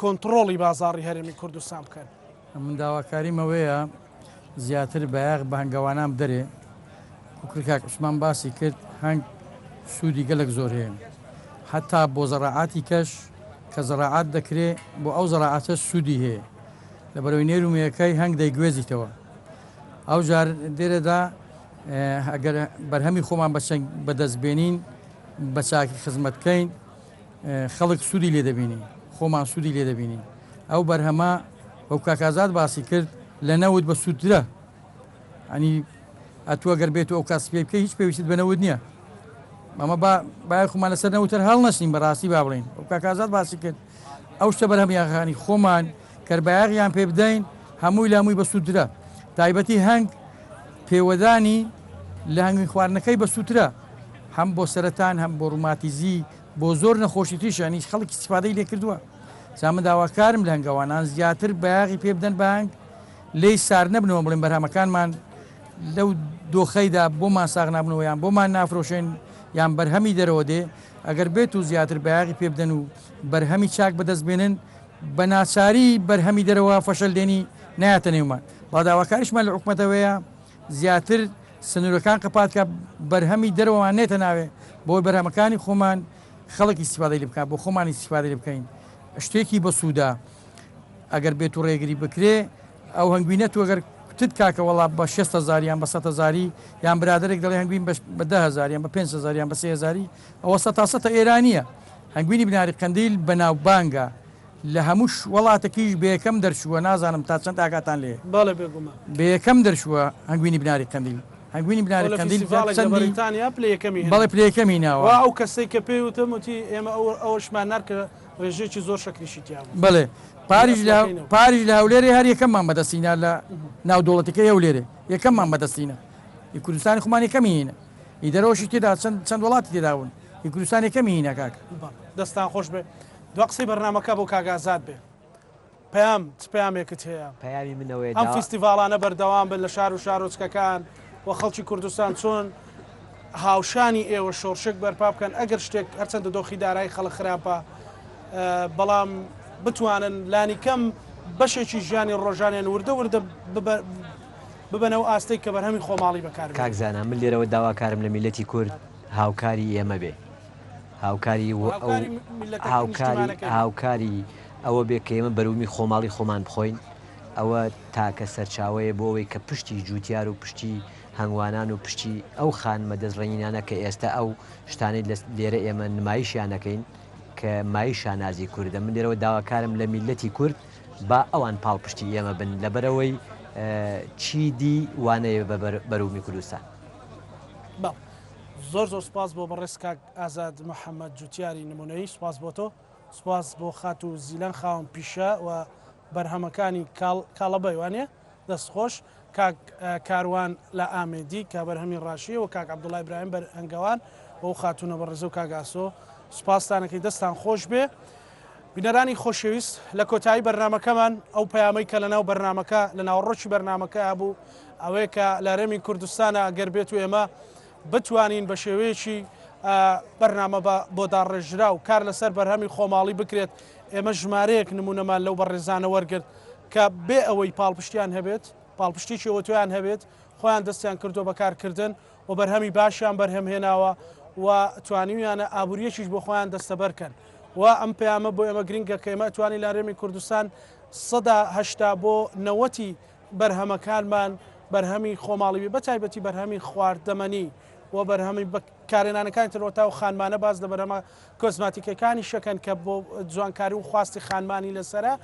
[SPEAKER 1] کۆنتترۆڵی بازاڕی هەرێمی کوردستان بکەن.
[SPEAKER 5] من داواکاریمەوەیە زیاتر بەیاغ بە هەنگاوانام دەرێ کوکرکاک عوسمان باسی کرد هەنگ سوودی گەلک زۆر هەیە حتا بۆ زەراعاتی کەش کە زەراعات دەکرێت بۆ ئەو زەراعاتە سوودی هەیە لە بەرەوەی نێرومەکەی هەنگ دەیگوێزیتەوە ئەو جار دێرەدا ئەگەر بەرهەمی خۆمان بەدەستبێنین بە چاکی خزمەتکەین خەڵک سوودی لێ دەبینی خۆمان سوودی لێ دەبینین ئەو بەرهەمە وەک کاکازاد باسی کرد لە نەوت بە سوودرە ئەنی ئەتووە گەر بێت و ئەو کاس پێ بکەی هیچ پێویست بەنەوت نییە ئەمە باای خۆمان لەسەر نەوتەر هەڵ نەچین بەڕاستی با بڵین ئەو کاکازاد باسی کرد ئەو شتە بەرهەمیاخانی خۆمان کەربایاغیان پێ بدەین هەمووی لە هەمووی بە سوودرە تایبەتی هەنگ پێوەدانی لە هەنگی خواردنەکەی بە سووترە هەم بۆ سەرەتان هەم بۆ ڕووماتیزی بۆ زۆر نەخۆشی تریشانی خەڵکی استیفادەی لێ کردووە زامن داواکارم لە هەنگاوانان زیاتر بەیاغی پێ بدەن بە هەنگ لێی سار نەبنەوە بڵێن بەرهەمەکانمان لەو دۆخەیدا بۆمان ساغ نابنەوە یان بۆمان نافرۆشێن یان بەرهەمی دەرەوە دێ ئەگەر بێت و زیاتر بەیاغی پێ بدەن و بەرهەمی چاک بەدەست بێنن بە ناچاری بەرهەمی دەرەوە فەشەل دێنی نایەتە نێومان با داواکاریشمان لە حکومەتەوەیە زیاتر سنوورەکان قپاتکە بەرهەمی دەرەوەمان نێتە ناوێ بۆی بەرهەمەکانی خۆمان خەڵکی استیفادەی لێ بکات بۆ خۆمانی استیفادەی لێ بکەین شتێکی بە سوودا ئەگەر بێت و ڕێگری بکرێ ئەو هەنگوینەت و ئەگەر کوتت کاکە وەڵا بە 600,000 یان بە 100,000 یان برادێک دەڵێ هەنگوین بە 10,000 یان بە 5,000 یان بە 3,000 ئەوە 100 ئێرانیە هەنگوینی بناری قەندیل بەناوبانگە لە هەمووش وڵاتەکەیش بەیەکەم دەرچووە نازانم تا چەند ئاگاتان لێ بەیەکەم دەرچووە هەنگوینی بناری قەندیل هەنگوینی بناری قەندیل بەڵێ پلەیەکەمی ناوە
[SPEAKER 1] ئەو کەسەی کە پێی وتم وتی ئێمە ئەوەشمان نارکە ڕێژێکی زۆر شەکریشی تیا
[SPEAKER 5] بڵێ پاریش لە هەولێرێ هەر یەکەممان بەدەستینە لە ناو دەوڵەتەکەی هەولێرێ یەکەممان بەدەستینە کوردستانی خۆمان یەکەمی هینە ئیدەرەوەشی تێدا چەند وڵاتی تێداون کوردستان یەکەمی هینە کاکە
[SPEAKER 1] دەستان خۆش بێ دو قسەی بەرنامەکە بۆ کاگازاد بێ پەیام پەیامێکت هەیە
[SPEAKER 2] پەیامی منەوەی
[SPEAKER 1] ئەم فیستیڤالانە بەردەوام بن لە شار و شارۆچکەکان و خەڵکی کوردستان چۆن هاوشانی ئێوە شۆڕشک بەرپا بکەن ئەگەر شتێک هەرچەندە دۆخی دارایی خەڵک خراپە بەڵام بتوانن لانی کەم بەشێکی ژیانی ڕۆژانیان وردە وردە ببنەوە ئاستەی کە بەرهەمی خۆماڵی بەکار
[SPEAKER 2] کاکزانە من لێرەوە داواکارم لە میلەتی کورد هاوکاری ئێمە بێ هاوکاری ئەوە بێ کە ئێمە بەرومی خۆماڵی خۆمان بخۆین ئەوە تاکە سەرچاوەیە بۆ ئەوەی کە پشتی جوتیار و پشتی هەنگوانان و پشتی ئەو خانمە دەستڕێنینانە کە ئێستا ئەو شتانەی لێرە ئێمە نمایشیانەکەین کە مای شانازی کووردە من لێرەوە داواکارم لە میلەتی کورد با ئەوان پاڵپشتی ئێمە بن لەبەرەوەی چیدی وانەیە بەرومی کوردستان
[SPEAKER 1] زۆر سپاس بۆ بەڕێز کاک ئازاد محەممەد جوتیاری نمونەی سپاس بۆ تۆ سپاس بۆ خات و زیلەن خاوم پیشە و بەرهەمەکانی کاڵەبەی وانێ دەستخۆش کاک کاروان لە ئامێدی کا بەرهەمی ڕاشیە و کاک عەبدوڵای براهیم هەنگەوان بۆ خاتونە بەڕێزە و کاگاسۆ سپاسدانەکەی دەستان خۆش بێ بینەرانی خۆشەویست لە کۆتایی بەرنمەکەمان ئەو پەیامەی کە لەناو بەرنمەکە لە ناوڕۆکی بەرنمەکە هەبوو ئەوەیە کە لە هەرێمی کوردستانە گەر بێت و ئێمە بتوانین بە شێوەیەکی بەرنامە بۆ داڕێژرا و کار لەسەر بەرهەمی خۆماڵی بکرێت ئێمە ژمارەیەک نمونەمان لەو بەڕێزانە وەرگرت کە بێ ئەوەی پاڵپشتیان هەبێت پاڵپشتێکی ئۆتۆیان هەبێت خۆیان دەستیان کردو بەکارکردن و بەرهەمی باشیان بەرهەمهێناوە و توانیویانە ئابوووریەکیش بۆ خۆیان دەستەبەرکەن و ئەم پەیامە بۆ ئێمە گرنگە کە ئێمە توانی لە هەرێمی کوردستان 180 بۆ 90 بەرهەمەکانمان بەرهەمی خۆماڵی بە تایبەتی بەرهەمی خواردەمەنی و بەرهەمی کارێنانەکانی ترۆتا و خانمانە باز لە بەرهەمە کۆزماتیکەکانی شەکەن کە بۆ جوانکاری و خواستی خانمانی لەسرە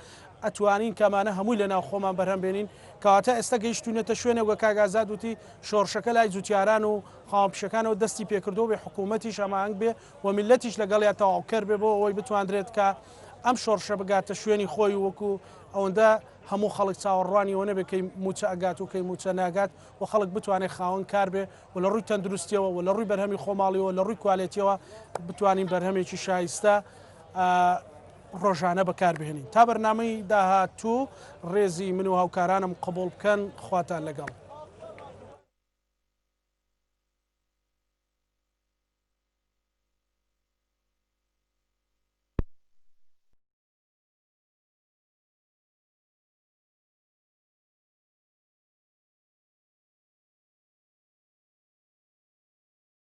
[SPEAKER 1] ئەتوانین کەمانە هەمووی لە ناو خۆمان بەرهەم بێنین کەواتە ئێستا گەیشتونێتە شوێنە وە کاگازاد وتی شۆڕشەکە لای جوتیاران و خاوەنپشەکانەوە دەستی پێکردەوە بێ حکوومەتیش ئەمانگ بێ و میلەتیش لەگەڵیا تەواوکەر بێ بۆ ئەوەی بتواندرێت کە ئەم شۆڕشە بگاتە شوێنی خۆی وەکو ئەوەندە هەموو خەڵک چاوەڕوانیەوە نەبێ موچە ئەگات و کەی موچە ناگات و خەڵک بتوانێت خاوەن کار بێ و لە ڕووی تەندروستیەوە و لە ڕووی بەرهەمی خۆماڵیەوە لە ڕووی کوالێتیەوە بتوانین بەرهەمێکی شایستە ڕۆژانە بەکاربهێنین تا بەرنامەی داهاتوو ڕێزی من و هاوکارانم قبول بکەن خواتان لەگەڵ